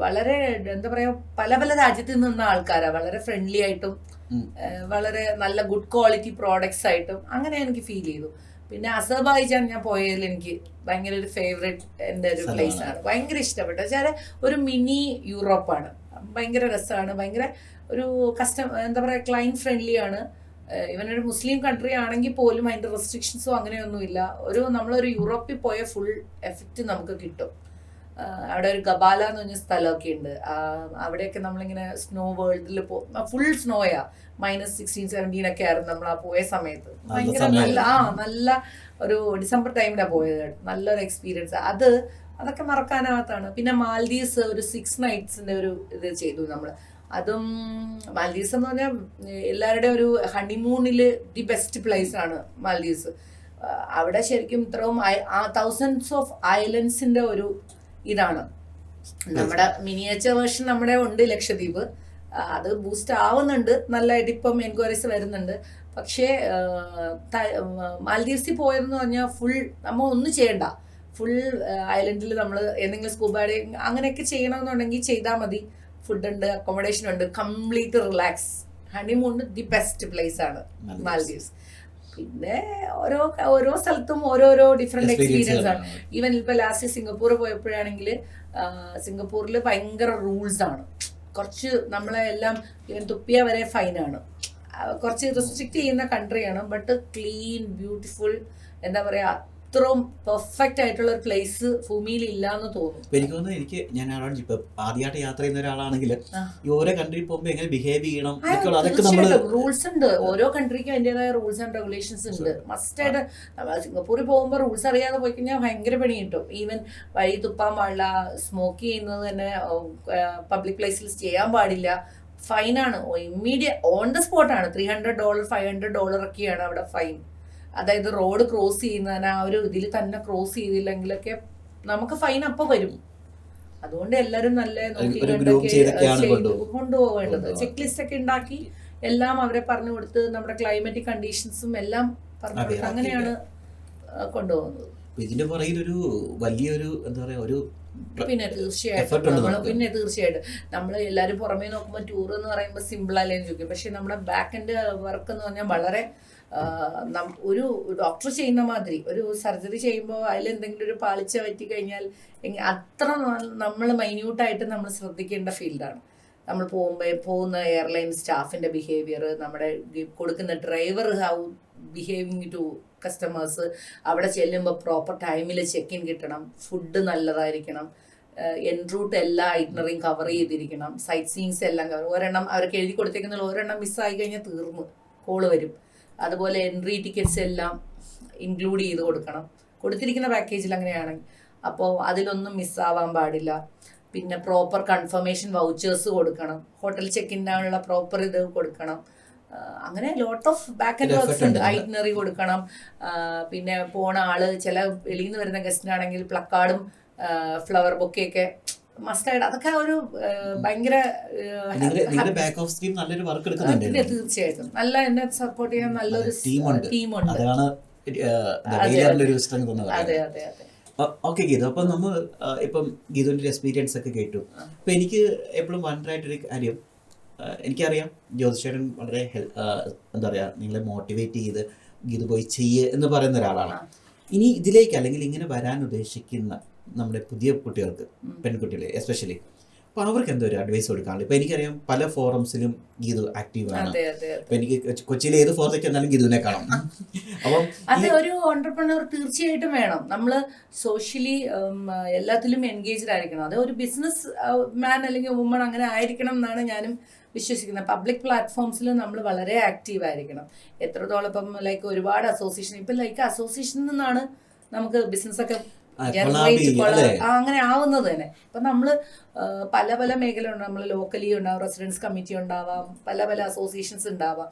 വളരെ എന്താ പറയുക, പല പല രാജ്യത്ത് നിന്ന ആൾക്കാരാണ്, വളരെ ഫ്രണ്ട്ലി ആയിട്ടും വളരെ നല്ല ഗുഡ് ക്വാളിറ്റി പ്രോഡക്ട്സ് ആയിട്ടും അങ്ങനെ എനിക്ക് ഫീൽ ചെയ്തു. പിന്നെ അസർബൈജാൻ ഞാൻ പോയതിൽ എനിക്ക് ഭയങ്കര ഒരു ഫേവറേറ്റ് എൻ്റെ ഒരു പ്ലേസ് ആണ്, ഭയങ്കര ഇഷ്ടപ്പെട്ടു. വെച്ചാൽ ഒരു മിനി യൂറോപ്പാണ്, ഭയങ്കര രസമാണ്, ഭയങ്കര ഒരു എന്താ പറയുക ക്ലൈൻറ്റ് ഫ്രണ്ട്ലി ആണ്. ഇവനൊരു മുസ്ലിം കൺട്രി ആണെങ്കിൽ പോലും അതിൻ്റെ റെസ്ട്രിക്ഷൻസോ അങ്ങനെയൊന്നുമില്ല. നമ്മളൊരു യൂറോപ്പിൽ പോയ ഫുൾ എഫക്റ്റ് നമുക്ക് കിട്ടും. അവിടെ ഒരു ഗബാല എന്ന് പറഞ്ഞ സ്ഥലമൊക്കെ ഉണ്ട്. അവിടെയൊക്കെ നമ്മളിങ്ങനെ സ്നോ വേൾഡിൽ ഫുൾ സ്നോയാ, -16, 17 ഒക്കെ ആയിരുന്നു നമ്മൾ ആ പോയ സമയത്ത്. ഭയങ്കര നല്ല ഒരു ഡിസംബർ ടൈമിലാണ് പോയത്. നല്ലൊരു എക്സ്പീരിയൻസ്. അതൊക്കെ മറക്കാനാവാത്താണ്. പിന്നെ മാൽദീവ്സ് ഒരു 6 nights ഒരു ഇത് ചെയ്തു നമ്മൾ. അതും മാൽദീവ്സ് എന്ന് പറഞ്ഞാൽ എല്ലാവരുടെയും ഒരു ഹണിമൂണിൽ ദി ബെസ്റ്റ് പ്ലേസ് ആണ് മാൽദീവ്സ്. അവിടെ ശരിക്കും ഇത്രയും തൗസൻഡ്സ് ഓഫ് ഐലൻഡ്സിന്റെ ഒരു ഇതാണ്. നമ്മുടെ മിനിയേച്ചർ വേർഷൻ നമ്മുടെ ഉണ്ട് ലക്ഷദ്വീപ്, അത് ബൂസ്റ്റ് ആവുന്നുണ്ട് നല്ലതായിട്ട്, ഇപ്പം എൻക്വയറീസ് വരുന്നുണ്ട്. പക്ഷേ മാൽദീവ്സിൽ പോയതെന്ന് പറഞ്ഞാൽ ഫുൾ നമ്മൾ ഒന്നും ചെയ്യണ്ട, ഫുൾ ഐലൻഡിൽ നമ്മൾ എന്തെങ്കിലും സ്കൂബ ഡൈവിംഗ് അങ്ങനെയൊക്കെ ചെയ്യണമെന്നുണ്ടെങ്കിൽ ചെയ്താൽ മതി. ഫുഡ് ഉണ്ട്, അക്കോമഡേഷൻ ഉണ്ട്, complete relax. Honeymoon the best place ആണ് മാൽദീവ്സ്. പിന്നെ ഓരോ സ്ഥലത്തും ഓരോരോ ഡിഫറെന്റ് എക്സ്പീരിയൻസ് ആണ്. ഈവൻ ഇപ്പൊ ലാസ്റ്റ് സിംഗപ്പൂർ പോയപ്പോഴാണെങ്കിൽ സിംഗപ്പൂരിൽ ഭയങ്കര റൂൾസ് ആണ്. കുറച്ച് നമ്മളെ എല്ലാം ഈവൻ തുപ്പിയ വരെ ഫൈനാണ്. കുറച്ച് റെസ്ട്രിക്റ്റ് ചെയ്യുന്ന കൺട്രിയാണ്. ബട്ട് ക്ലീൻ, ബ്യൂട്ടിഫുൾ, എന്താ പറയാ, അത്രയും പെർഫെക്റ്റ് ആയിട്ടുള്ള ഒരു പ്ലേസ് ഭൂമിയിൽ ഇല്ല എന്ന് തോന്നും. എനിക്ക് തോന്നുന്നു ഞാൻ ആളാണ് ഇപ്പൊ ആദ്യമായിട്ട് യാത്ര ചെയ്യുന്ന ഒരാളാണെങ്കിൽ ഈ ഓരോ കൺട്രിയിൽ പോകുമ്പോൾ എങ്ങനെ ബിഹേവ് ചെയ്യണം അതൊക്കെ നമ്മൾ റൂൾസ് ഉണ്ട്. ഓരോ കൺട്രിക്കും അതിൻ്റെതായ റൂൾസ് ആൻഡ് റെഗുലേഷൻസ് ഉണ്ട്. മസ്റ്റ് ആയിട്ട് സിംഗപ്പൂരിൽ പോകുമ്പോൾ റൂൾസ് അറിയാതെ പോയി കഴിഞ്ഞാൽ ഭയങ്കര പണി കിട്ടും. ഈവൻ വഴി തുപ്പാൻ പാടില്ല, സ്മോക്ക് ചെയ്യുന്നത് തന്നെ പബ്ലിക് പ്ലേസിൽ ചെയ്യാൻ പാടില്ല, ഫൈനാണ്. ഇമ്മീഡിയറ്റ് ഓൺ ദ സ്പോട്ടാണ്. $300 $500 ഒക്കെയാണ് അവിടെ ഫൈൻ. അതായത് റോഡ് ക്രോസ് ചെയ്യുന്നതിന് ആ ഒരു ഇതിൽ തന്നെ ക്രോസ് ചെയ്തില്ലെങ്കിലൊക്കെ നമുക്ക് ഫൈൻ അപ്പോൾ വരും. അതുകൊണ്ട് എല്ലാവരും നല്ല കൊണ്ടുപോകേണ്ടത് ചെക്ക് ലിസ്റ്റ് ഒക്കെ ഉണ്ടാക്കി എല്ലാം അവരെ പറഞ്ഞു കൊടുത്ത് നമ്മുടെ ക്ലൈമറ്റിക് കണ്ടീഷൻസും എല്ലാം പറഞ്ഞു കൊടുത്ത് അങ്ങനെയാണ് കൊണ്ടുപോകുന്നത്. ഇതിന്റെ പുറകിൽ ഒരു വലിയൊരു എന്താ പറയാ ഒരു പിന്നെ തീർച്ചയായിട്ടും നമ്മൾ എല്ലാവരും പുറമേ നോക്കുമ്പോൾ ടൂർ എന്ന് പറയുമ്പോൾ സിമ്പിൾ അല്ലേന്ന് ചോദിക്കും. പക്ഷെ നമ്മുടെ ബാക്ക് എൻഡ് വർക്ക് എന്ന് പറഞ്ഞാൽ വളരെ ഒരു ഡോക്ടർ ചെയ്യുന്ന മാതിരി. ഒരു സർജറി ചെയ്യുമ്പോൾ അതിലെന്തെങ്കിലും ഒരു പാളിച്ച പറ്റി കഴിഞ്ഞാൽ അത്ര നമ്മൾ മൈന്യൂട്ടായിട്ട് നമ്മൾ ശ്രദ്ധിക്കേണ്ട ഫീൽഡാണ്. നമ്മൾ പോകുന്ന എയർലൈൻ സ്റ്റാഫിൻ്റെ ബിഹേവിയർ, നമ്മുടെ കൊടുക്കുന്ന driver how behaving to customers, അവിടെ ചെല്ലുമ്പോൾ പ്രോപ്പർ ടൈമിൽ ചെക്ക് ഇൻ കിട്ടണം, ഫുഡ് നല്ലതായിരിക്കണം, എൻ റൂട്ട് എല്ലാ ഐറ്റിനറിയും കവർ ചെയ്തിരിക്കണം, സൈറ്റ് സീയിങ്സ് എല്ലാം ഒരെണ്ണം അവർക്ക് എഴുതി കൊടുത്തേക്കുന്ന ഒരെണ്ണം മിസ്സായി കഴിഞ്ഞാൽ തീർന്നു, കോള് വരും. അതുപോലെ എൻട്രി ടിക്കറ്റ്സ് എല്ലാം ഇൻക്ലൂഡ് ചെയ്ത് കൊടുക്കണം കൊടുത്തിരിക്കുന്ന പാക്കേജിൽ അങ്ങനെയാണെങ്കിൽ. അപ്പോൾ അതിലൊന്നും മിസ്സാവാൻ പാടില്ല. പിന്നെ പ്രോപ്പർ കൺഫർമേഷൻ വൗച്ചേഴ്സ് കൊടുക്കണം, ഹോട്ടൽ ചെക്കിനുള്ള പ്രോപ്പർ ഇത് കൊടുക്കണം. അങ്ങനെ lot of back and works ഉണ്ട്. ഐറ്റിനറി കൊടുക്കണം. പിന്നെ പോണ ആള് ചില വെളിയിൽ നിന്ന് വരുന്ന ഗസ്റ്റിനാണെങ്കിൽ പ്ലക്കാർഡും ഫ്ലവർ ബൊക്കെയൊക്കെ മസ്റ്റായിട്ട് അതൊക്കെ ഒരു ഭയങ്കര തീർച്ചയായിട്ടും നല്ല എന്നെ സപ്പോർട്ട് ചെയ്യാൻ നല്ലൊരു ടീമുണ്ട്. അതെ അതെ അതെ. ഓക്കെ ഗീതു, അപ്പം നമ്മൾ ഇപ്പം ഗീതുവിൻ്റെ എക്സ്പീരിയൻസ് ഒക്കെ കേട്ടു. അപ്പം എനിക്ക് എപ്പോഴും വണ്ടറായിട്ടൊരു കാര്യം, എനിക്കറിയാം ജ്യോതിഷേട്ടൻ വളരെ എന്താ പറയുക നിങ്ങളെ മോട്ടിവേറ്റ് ചെയ്ത് ഗീതു പോയി ചെയ്യ് എന്ന് പറയുന്ന ഒരാളാണ്. ഇനി ഇതിലേക്ക് അല്ലെങ്കിൽ ഇങ്ങനെ വരാൻ ഉദ്ദേശിക്കുന്ന നമ്മുടെ പുതിയ കുട്ടികൾക്ക്, പെൺകുട്ടികളെ എസ്പെഷ്യലി, അപ്പോൾ അവർക്ക് എന്തോ ഒരു അഡ്വൈസ് കൊടുക്കാനുള്ളത്? ഇപ്പം എനിക്കറിയാം പല ഫോറംസിലും ഗീതു ആക്റ്റീവാണ്. അപ്പം എനിക്ക് കൊച്ചിയിലെ ഏത് ഫോറത്തേക്ക് വന്നാലും ഗീതുവിനെ കാണാം. അപ്പം അത് ഒരു ഓൺട്രപ്രണർ തീർച്ചയായിട്ടും വേണം. നമ്മൾ സോഷ്യലി എല്ലാത്തിലും എൻഗേജ്ഡ് ആയിരിക്കണം. അത് ഒരു ബിസിനസ് മാൻ അല്ലെങ്കിൽ വുമൺ അങ്ങനെ ആയിരിക്കണം എന്നാണ് ഞാനും വിശ്വസിക്കുന്നത്. പബ്ലിക് പ്ലാറ്റ്ഫോംസിൽ നമ്മൾ വളരെ ആക്റ്റീവ് ആയിരിക്കണം. എത്രത്തോളം ഇപ്പം ലൈക്ക് ഒരുപാട് അസോസിയേഷൻ, ഇപ്പം ലൈക്ക് അസോസിയേഷനിൽ നിന്നാണ് നമുക്ക് ബിസിനസ്സൊക്കെ അങ്ങനെ ആവുന്നത് തന്നെ. ഇപ്പം നമ്മൾ പല പല മേഖല ഉണ്ട്. നമ്മൾ ലോക്കലി ഉണ്ടാവും, റെസിഡൻസ് കമ്മിറ്റി ഉണ്ടാവാം, പല പല അസോസിയേഷൻസ് ഉണ്ടാവാം,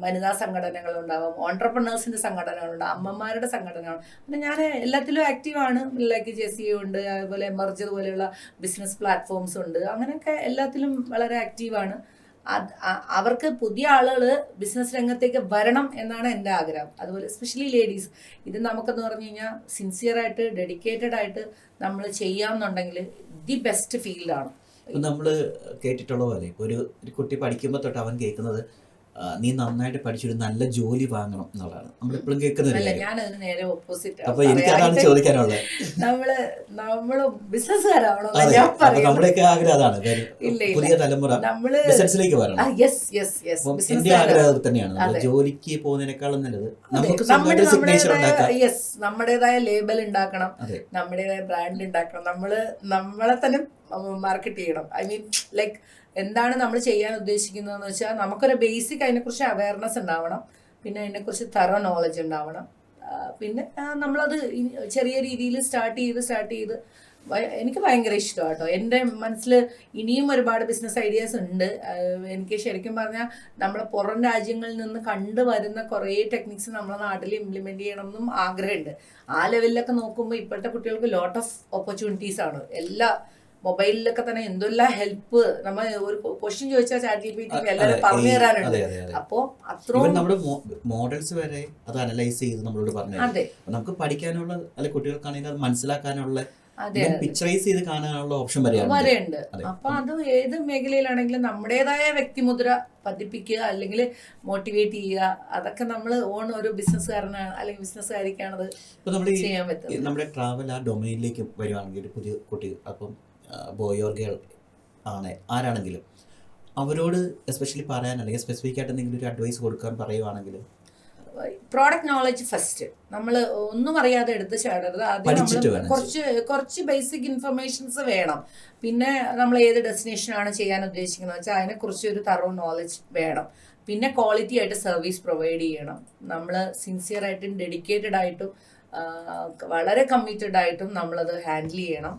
വനിതാ സംഘടനകൾ ഉണ്ടാവാം, ഓൺട്രപ്രണേഴ്സിന്റെ സംഘടനകളുണ്ട്, അമ്മമാരുടെ സംഘടനകൾ. പിന്നെ ഞാൻ എല്ലാത്തിലും ആക്റ്റീവാണ്. ലൈക്ക് JCA ഉണ്ട്, അതുപോലെ എമർജ് പോലെയുള്ള ബിസിനസ് പ്ലാറ്റ്ഫോംസ് ഉണ്ട്. അങ്ങനെയൊക്കെ എല്ലാത്തിലും വളരെ ആക്റ്റീവാണ്. അവർക്ക് പുതിയ ആളുകൾ ബിസിനസ് രംഗത്തേക്ക് വരണം എന്നാണ് എൻ്റെ ആഗ്രഹം. അതുപോലെ എസ്പെഷ്യലി ലേഡീസ്, ഇത് നമുക്കെന്ന് പറഞ്ഞു കഴിഞ്ഞാൽ സിൻസിയറായിട്ട് ഡെഡിക്കേറ്റഡ് ആയിട്ട് നമ്മൾ ചെയ്യാമെന്നുണ്ടെങ്കിൽ ദി ബെസ്റ്റ് ഫീൽഡാണ്. നമ്മൾ കേട്ടിട്ടുള്ള പോലെ ഒരു കുട്ടി പഠിക്കുമ്പോൾ തൊട്ട് അവൻ കേൾക്കുന്നത് നീ നന്നായിട്ട് പഠിച്ചൊരു നല്ല ജോലി വാങ്ങണം എന്നുള്ളതാണ് നമ്മളെപ്പോഴും കേൾക്കുന്നത്. ഞാനതിന് നേരെ ഓപ്പോസിറ്റ്. അപ്പൊ എനിക്കതാണ് ചോദിക്കാനുള്ളത്. നമ്മള് ബിസിനസ്സുകാരാണോ? നമ്മുടെയൊക്കെ ആഗ്രഹം അതാണ്, പുതിയ തലമുറ ബിസിനസ്സിലേക്ക് വരണം. എന്റെ ആഗ്രഹം തന്നെയാണ്. ജോലിക്ക് പോകുന്നതിനേക്കാളും നല്ലത് നമുക്ക് നമ്മുടേതായ ലേബൽ ഉണ്ടാക്കണം, നമ്മുടേതായ ബ്രാൻഡ് ഉണ്ടാക്കണം, നമ്മളെ തന്നെ മാർക്കറ്റ് ചെയ്യണം. ഐ മീൻ ലൈക്ക് എന്താണ് നമ്മൾ ചെയ്യാൻ ഉദ്ദേശിക്കുന്നതെന്ന് വെച്ചാൽ നമുക്കൊരു ബേസിക് അതിനെക്കുറിച്ച് അവയർനെസ് ഉണ്ടാവണം, പിന്നെ അതിനെക്കുറിച്ച് തറോ നോളജ് ഉണ്ടാവണം. പിന്നെ നമ്മളത് ചെറിയ രീതിയിൽ സ്റ്റാർട്ട് ചെയ്ത് എനിക്ക് ഭയങ്കര ഇഷ്ടമാണ് കേട്ടോ. എൻ്റെ മനസ്സിൽ ഇനിയും ഒരുപാട് ബിസിനസ് ഐഡിയാസ് ഉണ്ട്. എനിക്ക് ശരിക്കും പറഞ്ഞാൽ നമ്മളെ പുറം രാജ്യങ്ങളിൽ നിന്ന് കണ്ടുവരുന്ന കുറേ ടെക്നിക്സ് നമ്മളെ നാട്ടിൽ ഇംപ്ലിമെൻ്റ് ചെയ്യണമെന്നും ആഗ്രഹമുണ്ട്. ആ ലെവലിലൊക്കെ നോക്കുമ്പോൾ ഇപ്പോഴത്തെ കുട്ടികൾക്ക് ലോട്ട് ഓഫ് ഓപ്പർച്യൂണിറ്റീസ് ആണ്. എല്ലാ മൊബൈലിലൊക്കെ തന്നെ എന്തെല്ലാം ഹെൽപ്പ്, നമ്മൾ ഒരു ക്വസ്റ്റ്യൻ ചോദിച്ചാൽ ChatGPT എല്ലാവരും പറഞ്ഞു തരാനുണ്ട്. അപ്പോ അത്രയും നമ്മുടെ മോഡൽസ് വരെ അത് അനലൈസ് ചെയ്ത് നമ്മളോട് പറഞ്ഞു. നമുക്ക് പഠിക്കാനുള്ള അല്ലെ കുട്ടികൾക്കാണെങ്കിൽ അത് മനസ്സിലാക്കാനുള്ള പിക്ചറൈസ് ചെയ്ത് കാണാനുള്ള ഓപ്ഷൻ വരെയുണ്ട്. അപ്പൊ അത് ഏത് മേഖലയിലാണെങ്കിലും നമ്മുടേതായ വ്യക്തിമുദ്ര പതിപ്പിക്കുക അല്ലെങ്കിൽ മോട്ടിവേറ്റ് ചെയ്യുക, അതൊക്കെ നമ്മൾ ഓൺ ഒരു ബിസിനസ്സുകാരനാണ് അല്ലെങ്കിൽ ബിസിനസ്സുകാരിക്കാണത് ചെയ്യാൻ പറ്റും. നമ്മുടെ ട്രാവൽ ആ ഡൊമൈനിലേക്ക് വരുവാണെങ്കിൽ ഒരു പുതിയ കുട്ടി, അപ്പം ബോയ് ഓർ ഗേൾ ആണ് ആരാണെങ്കിലും, അവരോട് എസ്പെഷ്യലി പറയാൻ അല്ലെങ്കിൽ സ്പെസിഫിക് ആയിട്ട് എന്തെങ്കിലും ഒരു അഡ്വൈസ് കൊടുക്കാൻ പറയുവാണെങ്കിൽ പ്രോഡക്റ്റ് നോളജ് ഫസ്റ്റ്. നമ്മൾ ഒന്നും അറിയാതെ എടുത്ത് ചാടരുത്. ആദ്യം നമ്മൾ കുറച്ച് ബേസിക് ഇൻഫർമേഷൻസ് വേണം. പിന്നെ നമ്മൾ ഏത് ഡെസ്റ്റിനേഷനാണ് ചെയ്യാൻ ഉദ്ദേശിക്കുന്നത് വെച്ചാൽ അതിനെക്കുറിച്ച് ഒരു തറോ നോളജ് വേണം. പിന്നെ ക്വാളിറ്റി ആയിട്ട് സർവീസ് പ്രൊവൈഡ് ചെയ്യണം. നമ്മൾ സിൻസിയർ ആയിട്ടും ഡെഡിക്കേറ്റഡ് ആയിട്ടും വളരെ കമ്മിറ്റഡ് ആയിട്ടും നമ്മളത് ഹാൻഡിൽ ചെയ്യണം.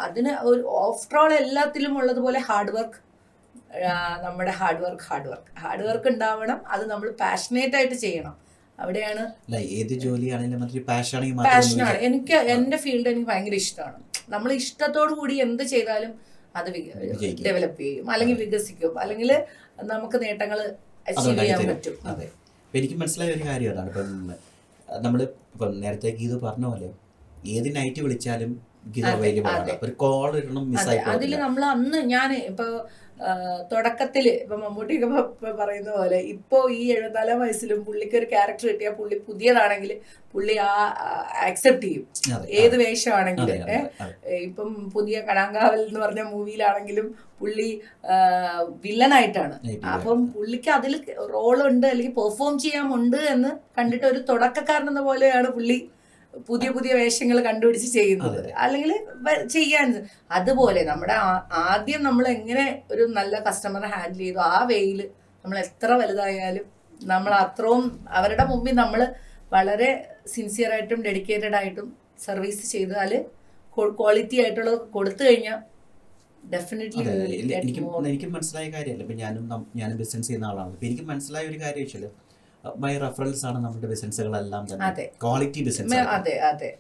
അതിന് ഒരു ഓഫ്റ്റർ ഓൾ എല്ലാത്തിലും ഉള്ളതുപോലെ ഹാർഡ് വർക്ക്, നമ്മുടെ ഹാർഡ് വർക്ക് ഉണ്ടാവണം. അത് നമ്മൾ പാഷനേറ്റ് ആയിട്ട് ചെയ്യണം. അവിടെയാണ് ഏത് ജോലിയാണെങ്കിലും പാഷനാണ്. എനിക്ക് എൻ്റെ ഫീൽഡ് എനിക്ക് ഭയങ്കര ഇഷ്ടമാണ്. നമ്മൾ ഇഷ്ടത്തോടു കൂടി എന്ത് ചെയ്താലും അത് ഡെവലപ്പ് ചെയ്യും, അല്ലെങ്കിൽ വികസിക്കും, അല്ലെങ്കിൽ നമുക്ക് നേട്ടങ്ങൾ അച്ചീവ് ചെയ്യാൻ പറ്റും. അതെ, എനിക്ക് മനസ്സിലായ ഒരു കാര്യം അതാണ്. ഇപ്പം നമ്മൾ ഇപ്പം നേരത്തെ ഗീതു പറഞ്ഞ പോലെ ഏത് നൈറ്റ് വിളിച്ചാലും ഗീതു അവൈലബിൾ ആണ്. ഒരു കോൾ ഇടണം മിസ്സായി. അതിൽ നമ്മൾ അന്ന് ഞാൻ ഇപ്പോൾ തുടക്കത്തിൽ ഇപ്പം മമ്മൂട്ടിയൊക്കെ പറയുന്ന പോലെ ഇപ്പോൾ ഈ 74 വയസ്സിലും പുള്ളിക്ക് ഒരു ക്യാരക്ടർ കിട്ടിയാൽ പുള്ളി പുതിയതാണെങ്കിൽ പുള്ളി ആക്സെപ്റ്റ് ചെയ്യും, ഏത് വേഷമാണെങ്കിലും. ഇപ്പം പുതിയ കണാങ്കാവൽ എന്ന് പറഞ്ഞ മൂവിയിലാണെങ്കിലും പുള്ളി വില്ലനായിട്ടാണ്. അപ്പം പുള്ളിക്ക് അതിൽ റോളുണ്ട് അല്ലെങ്കിൽ പെർഫോം ചെയ്യാമുണ്ട് എന്ന് കണ്ടിട്ട് ഒരു തുടക്കക്കാരനെന്ന പോലെയാണ് പുള്ളി പുതിയ വേഷങ്ങൾ കണ്ടുപിടിച്ച് ചെയ്യുന്നത്, അല്ലെങ്കിൽ ചെയ്യാൻ. അതുപോലെ നമ്മുടെ ആദ്യം നമ്മൾ എങ്ങനെ ഒരു നല്ല കസ്റ്റമറെ ഹാൻഡിൽ ചെയ്തു, ആ വേയിൽ നമ്മൾ എത്ര വലുതായാലും നമ്മൾ അത്രയും അവരുടെ മുമ്പിൽ നമ്മൾ വളരെ സിൻസിയർ ആയിട്ടും ഡെഡിക്കേറ്റഡ് ആയിട്ടും സർവീസ് ചെയ്താൽ, ക്വാളിറ്റി ആയിട്ടുള്ളത് കൊടുത്തു കഴിഞ്ഞാൽ ഡെഫിനറ്റ്ലി. എനിക്ക് മനസ്സിലായ കാര്യമല്ല, ഇപ്പം ഞാനും ബിസിനസ് ചെയ്യുന്ന ആളാണ്. ഇപ്പം എനിക്ക് മനസ്സിലായ ഒരു കാര്യം വെച്ചാൽ ബൈ റെഫറൻസ് ആണ് നമ്മുടെ ബിസിനസ്സുകളെല്ലാം തന്നെ ക്വാളിറ്റി ബിസിനസ്. അതെ.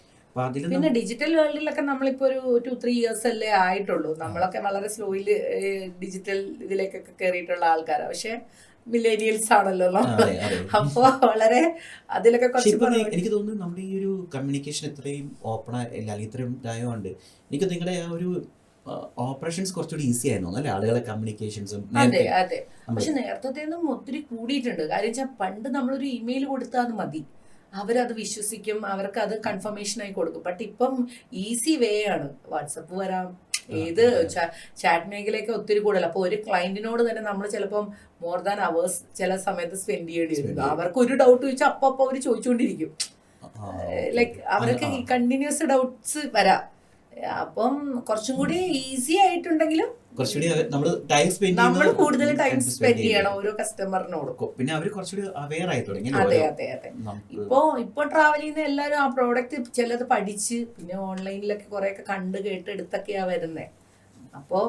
പിന്നെ ഡിജിറ്റൽ വേൾഡിലൊക്കെ നമ്മളിപ്പോ ഒരു 2-3 years അല്ലേ ആയിട്ടുള്ളൂ. നമ്മളൊക്കെ വളരെ സ്ലോയില് ഡിജിറ്റൽ ഇതിലേക്കൊക്കെ കയറിയിട്ടുള്ള ആൾക്കാരാണ്. പക്ഷെ മില്ലേനിയൽസ് ആണല്ലോ നമ്മള്. അപ്പോ വളരെ അതിലൊക്കെ എനിക്ക് തോന്നുന്നു നമ്മുടെ ഈ ഒരു കമ്മ്യൂണിക്കേഷൻ ഇത്രയും ഓപ്പൺ അല്ലെങ്കിൽ ഇത്രയും ഇതായതുകൊണ്ട് എനിക്ക് നിങ്ങളുടെ ആ ഒരു ഓപ്പറേഷൻസ് കുറച്ചുകൂടി ഈസി ആയിരുന്നു അല്ലെ, ആളുകളെ കമ്മ്യൂണിക്കേഷൻസും. അതെ. പക്ഷെ നേരത്തെ ഒത്തിരി കൂടിയിട്ടുണ്ട്. കാര്യം വെച്ചാൽ പണ്ട് നമ്മളൊരു ഇമെയിൽ കൊടുത്താൽ മതി, അവരത് വിശ്വസിക്കും, അവർക്ക് അത് കൺഫർമേഷൻ ആയി കൊടുക്കും. ബട്ട് ഇപ്പം ഈസി വേ ആണ്, വാട്സപ്പ് വരാം, ഏത് ചാറ്റ് മേഖലയൊക്കെ ഒത്തിരി കൂടുതൽ. അപ്പോൾ ഒരു ക്ലയന്റിനോട് തന്നെ നമ്മൾ ചിലപ്പം മോർ ദാൻ അവേഴ്സ് ചില സമയത്ത് സ്പെൻഡ് ചെയ്യേണ്ടി വരും. അവർക്ക് ഒരു ഡൗട്ട് ചോദിച്ചാൽ അപ്പൊ അവർ ചോദിച്ചുകൊണ്ടിരിക്കും. ലൈക്ക് അവർക്ക് കണ്ടിന്യൂസ് ഡൗട്ട്സ് വരാം. അപ്പം കുറച്ചും കൂടി ഈസി ആയിട്ടുണ്ടെങ്കിലും നമ്മൾ കൂടുതൽ ടൈം സ്പെൻഡ് ചെയ്യണം ഓരോ കസ്റ്റമറിനോട്. പിന്നെ അവർ കുറച്ചുകൂടി അവെയർ ആയി തുടങ്ങി. അതെ. ഇപ്പൊ ട്രാവൽ ചെയ്യുന്ന എല്ലാവരും ആ പ്രോഡക്റ്റ് ചിലത് പഠിച്ച് പിന്നെ ഓൺലൈനിലൊക്കെ കുറെയൊക്കെ കണ്ട് കേട്ട് എടുത്തൊക്കെയാ വരുന്നത്. അപ്പോ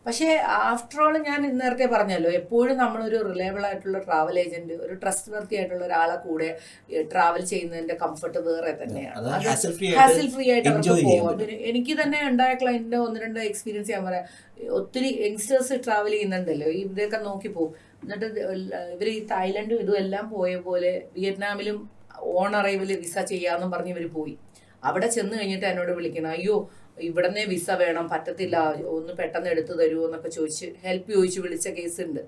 പക്ഷേ ആഫ്റ്റർ ഓൾ ഞാൻ നേരത്തെ പറഞ്ഞല്ലോ, എപ്പോഴും നമ്മളൊരു റിലയബിൾ ആയിട്ടുള്ള ട്രാവൽ ഏജന്റ്, ഒരു ട്രസ്റ്റ് വർത്തി ആയിട്ടുള്ള ഒരാളെ കൂടെ ട്രാവൽ ചെയ്യുന്നതിന്റെ കംഫർട്ട് വേറെ തന്നെയാണ്. ഹാസിൽ ഫ്രീ ആയിട്ട് അവർക്ക് പോവാം. പിന്നെ എനിക്ക് തന്നെ ഉണ്ടായ ക്ലയന്റിന്റെ 1-2 എക്സ്പീരിയൻസ് ഞാൻ പറയാം. ഒത്തിരി യങ്സ്റ്റേഴ്സ് ട്രാവൽ ചെയ്യുന്നുണ്ടല്ലോ, ഇവരെയൊക്കെ നോക്കി പോകും. എന്നിട്ട് ഇവർ ഈ തായ്ലൻഡും ഇതും എല്ലാം പോയ പോലെ വിയറ്റ്നാമിലും ഓൺ അറൈവൽ വിസ ചെയ്യാമെന്നും പറഞ്ഞ് ഇവർ പോയി. അവിടെ ചെന്ന് കഴിഞ്ഞിട്ട് എന്നോട് വിളിക്കണം, അയ്യോ ഇവിടന്നെ വിസ വേണം, പറ്റത്തില്ല, ഒന്ന് പെട്ടെന്ന് എടുത്തു തരുമോ എന്നൊക്കെ ചോദിച്ച് ഹെൽപ്പ് ചോദിച്ച് വിളിച്ച കേസുണ്ട്.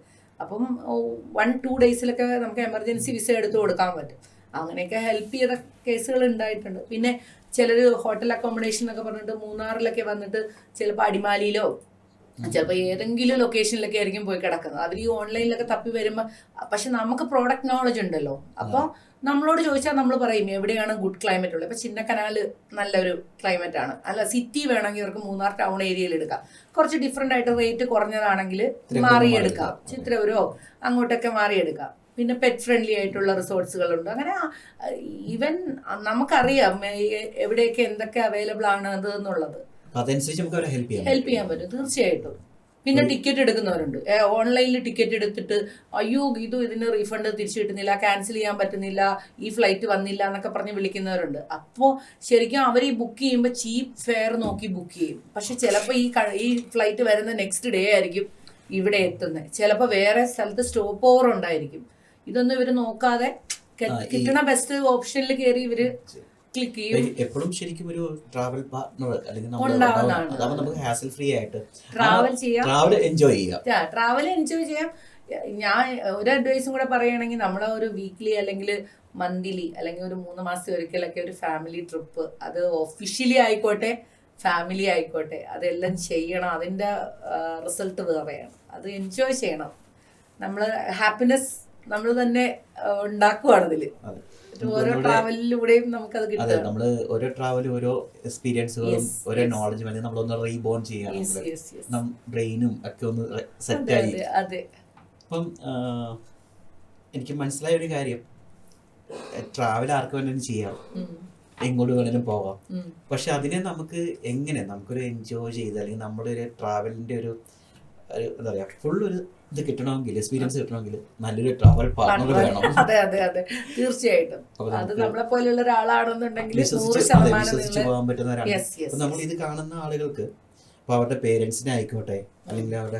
അപ്പം 1-2 daysലൊക്കെ നമുക്ക് എമർജൻസി വിസ എടുത്തു കൊടുക്കാൻ പറ്റും. അങ്ങനെയൊക്കെ ഹെൽപ്പ് ചെയ്ത കേസുകൾ ഉണ്ടായിട്ടുണ്ട്. പിന്നെ ചിലർ ഹോട്ടൽ അക്കോമഡേഷൻ എന്നൊക്കെ പറഞ്ഞിട്ട് മൂന്നാറിലൊക്കെ വന്നിട്ട് ചിലപ്പോൾ അടിമാലിയിലോ ചിലപ്പോൾ ഏതെങ്കിലും ലൊക്കേഷനിലൊക്കെ ആയിരിക്കും പോയി കിടക്കുന്നത്. അവർ ഈ ഓൺലൈനിലൊക്കെ തപ്പി വരുമ്പോൾ, പക്ഷെ നമുക്ക് പ്രോഡക്റ്റ് നോളജ് ഉണ്ടല്ലോ. അപ്പോൾ നമ്മളോട് ചോദിച്ചാൽ നമ്മൾ പറയും എവിടെയാണ് ഗുഡ് ക്ലൈമറ്റ് ഉള്ളത്. ഇപ്പം ചിന്നക്കനാല് നല്ലൊരു ക്ലൈമറ്റ് ആണ്, അല്ല സിറ്റി വേണമെങ്കിൽ ഇവർക്ക് മൂന്നാർ ടൗൺ ഏരിയയിൽ എടുക്കാം. കുറച്ച് ഡിഫറെൻ്റ് ആയിട്ട് റേറ്റ് കുറഞ്ഞതാണെങ്കിൽ മാറിയെടുക്കാം, ചിത്രപുരോ അങ്ങോട്ടൊക്കെ മാറിയെടുക്കാം. പിന്നെ പെറ്റ് ഫ്രണ്ട്ലി ആയിട്ടുള്ള റിസോർട്ട്സുകളുണ്ട്. അങ്ങനെ ഈവൻ നമുക്കറിയാം എവിടെയൊക്കെ എന്തൊക്കെ അവൈലബിൾ ആണ് അത് എന്നുള്ളത്. ഹെൽപ്പ് ചെയ്യാൻ പറ്റും തീർച്ചയായിട്ടും. പിന്നെ ടിക്കറ്റ് എടുക്കുന്നവരുണ്ട്, ഓൺലൈനിൽ ടിക്കറ്റ് എടുത്തിട്ട് അയ്യോ ഇതിന് റീഫണ്ട് തിരിച്ചു കിട്ടുന്നില്ല, ക്യാൻസൽ ചെയ്യാൻ പറ്റുന്നില്ല, ഈ ഫ്ലൈറ്റ് വന്നില്ല എന്നൊക്കെ പറഞ്ഞ് വിളിക്കുന്നവരുണ്ട്. അപ്പോൾ ശരിക്കും അവർ ഈ ബുക്ക് ചെയ്യുമ്പോൾ ചീപ്പ് ഫെയർ നോക്കി ബുക്ക് ചെയ്യും. പക്ഷെ ചിലപ്പോൾ ഈ ഫ്ലൈറ്റ് വരുന്ന നെക്സ്റ്റ് ഡേ ആയിരിക്കും ഇവിടെ എത്തുന്നത്. ചിലപ്പോൾ വേറെ സ്ഥലത്ത് സ്റ്റോപ്പ് ഓവർ ഉണ്ടായിരിക്കും. ഇതൊന്നും ഇവർ നോക്കാതെ കിട്ടണ ബെസ്റ്റ് ഓപ്ഷനിൽ കയറി ഇവര് ക്ലിക്ക് ചെയ്യും. എപ്പോഴും ശരിക്കും ഒരു ട്രാവൽ പാർട്ട്ണർ അല്ലെങ്കിൽ നമുക്ക് ഹാസൽ ഫ്രീ ആയിട്ട് ട്രാവൽ എൻജോയ് ചെയ്യാം. ഞാൻ ഒരു അഡ്വൈസും കൂടെ പറയുകയാണെങ്കിൽ, നമ്മളെ ഒരു വീക്ക്ലി അല്ലെങ്കിൽ മന്ത്ലി അല്ലെങ്കിൽ ഒരു 3 മാസത്തിൽ ഒരിക്കലൊക്കെ ഒരു ഫാമിലി ട്രിപ്പ്, അത് ഒഫീഷ്യലി ആയിക്കോട്ടെ ഫാമിലി ആയിക്കോട്ടെ, അതെല്ലാം ചെയ്യണം. അതിൻ്റെ റിസൾട്ട് വേറെയാണ്. അത് എൻജോയ് ചെയ്യണം. നമ്മൾ ഹാപ്പിനെസ് നമ്മൾ തന്നെ ഉണ്ടാക്കുവാണ് ഇതില്. അതെ. ഓരോ ട്രാവലിലൂടെയും നമുക്കത് അതെ, കിട്ടും. നമ്മള് ഓരോ ട്രാവലും ഓരോ എക്സ്പീരിയൻസുകളും ഓരോ നോളജും അല്ലെങ്കിൽ നമ്മളൊന്ന് റീബോൺ ചെയ്യണം, ബ്രെയിനും ഒക്കെ ഒന്ന് സെറ്റായി. അതെ അപ്പം എനിക്ക് മനസ്സിലായ ഒരു കാര്യം, ട്രാവൽ ആർക്ക് വേണമെങ്കിലും ചെയ്യാം, എങ്ങോട്ട് വേണേലും പോവാം. പക്ഷെ അതിനെ നമുക്ക് എങ്ങനെ നമുക്കൊരു എൻജോയ് ചെയ്ത് അല്ലെങ്കിൽ നമ്മുടെ ഒരു ട്രാവലിന്റെ ഒരു എന്താ പറയാ ഫുൾ ഒരു ഇത് കിട്ടണമെങ്കിൽ, എക്സ്പീരിയൻസ് കിട്ടണമെങ്കിൽ നല്ലൊരു ട്രാവൽ പാർട്ണർ വേണം. അതെ അതെ അതെ തീർച്ചയായിട്ടും. അത് നമ്മളെ പോലെയുള്ള ഒരാളാണെന്നുണ്ടെങ്കിൽ വിശ്വസിച്ച് പോകാൻ പറ്റുന്ന ഒരാളാണ്. അപ്പൊ നമ്മൾ ഇത് കാണുന്ന ആളുകൾക്ക് അപ്പൊ അവരുടെ പേരൻസിനെ ആയിക്കോട്ടെ അല്ലെങ്കിൽ അവരുടെ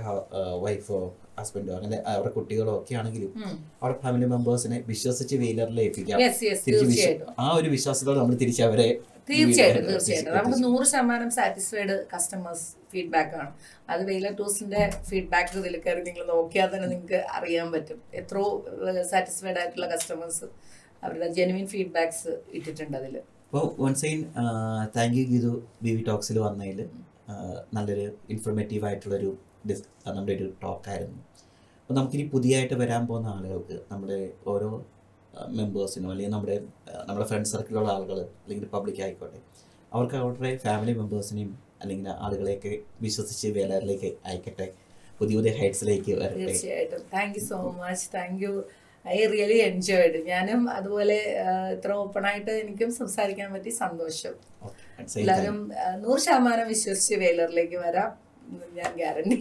വൈഫോ ഹസ്ബൻഡോ അങ്ങനെ അവരുടെ കുട്ടികളോ ഒക്കെ ആണെങ്കിലും അവരുടെ ഫാമിലി മെമ്പേഴ്സിനെ വിശ്വസിച്ച് വീലറിൽ ഏൽപ്പിക്കാം. ആ ഒരു വിശ്വാസത്തോടെ നമ്മൾ തിരിച്ചവരെ തീർച്ചയായിട്ടും നമുക്ക് 100% സാറ്റിസ്ഫൈഡ് കസ്റ്റമേഴ്സ് ഫീഡ്ബാക്ക് ആണ്. അത് വെയിലർ ടൂർസിന്റെ ഫീഡ്ബാക്ക് ഇതിൽ കയറി നിങ്ങൾ നോക്കിയാൽ തന്നെ നിങ്ങൾക്ക് അറിയാൻ പറ്റും എത്രയോ സാറ്റിസ്ഫൈഡ് ആയിട്ടുള്ള കസ്റ്റമേഴ്സ് അവരുടെ ജെനുവിൻ ഫീഡ്ബാക്സ് ഇട്ടിട്ടുണ്ട് അതിൽ. അപ്പോൾ once again thank you Geethu BV ടോക്സിൽ വന്നതിൽ. നല്ലൊരു ഇൻഫോർമേറ്റീവ് ആയിട്ടുള്ളൊരു നമ്മുടെ ഒരു ടോക്കായിരുന്നു. അപ്പോൾ നമുക്കിനി പുതിയതായിട്ട് വരാൻ പോകുന്ന ആളുകൾക്ക്, നമ്മുടെ ഓരോ മെമ്പേഴ്സിനും അല്ലെങ്കിൽ നമ്മുടെ ഫ്രണ്ട് സർക്കിളിലുള്ള ആളുകൾ അല്ലെങ്കിൽ പബ്ലിക് ആയിക്കോട്ടെ, അവർക്ക് അവരുടെ ഫാമിലി മെമ്പേഴ്സിനെയും അല്ലെങ്കിൽ ആളുകളെയൊക്കെ വിശ്വസിച്ച് വേലയിലേക്ക് അയക്കട്ടെ, പുതിയ പുതിയ ഹൈറ്റ്സിലേക്ക് വരട്ടെ. തീർച്ചയായിട്ടും. Thank you so much. Thank you. I really enjoyed. ഞാനും അതുപോലെ ഇത്ര ഓപ്പണായിട്ട് എനിക്കും സംസാരിക്കാൻ പറ്റി. സന്തോഷം. എല്ലാവരും 100% വിശ്വസിച്ച് വേലറിലേക്ക് വരാം, ഞാൻ ഗ്യാരണ്ടി.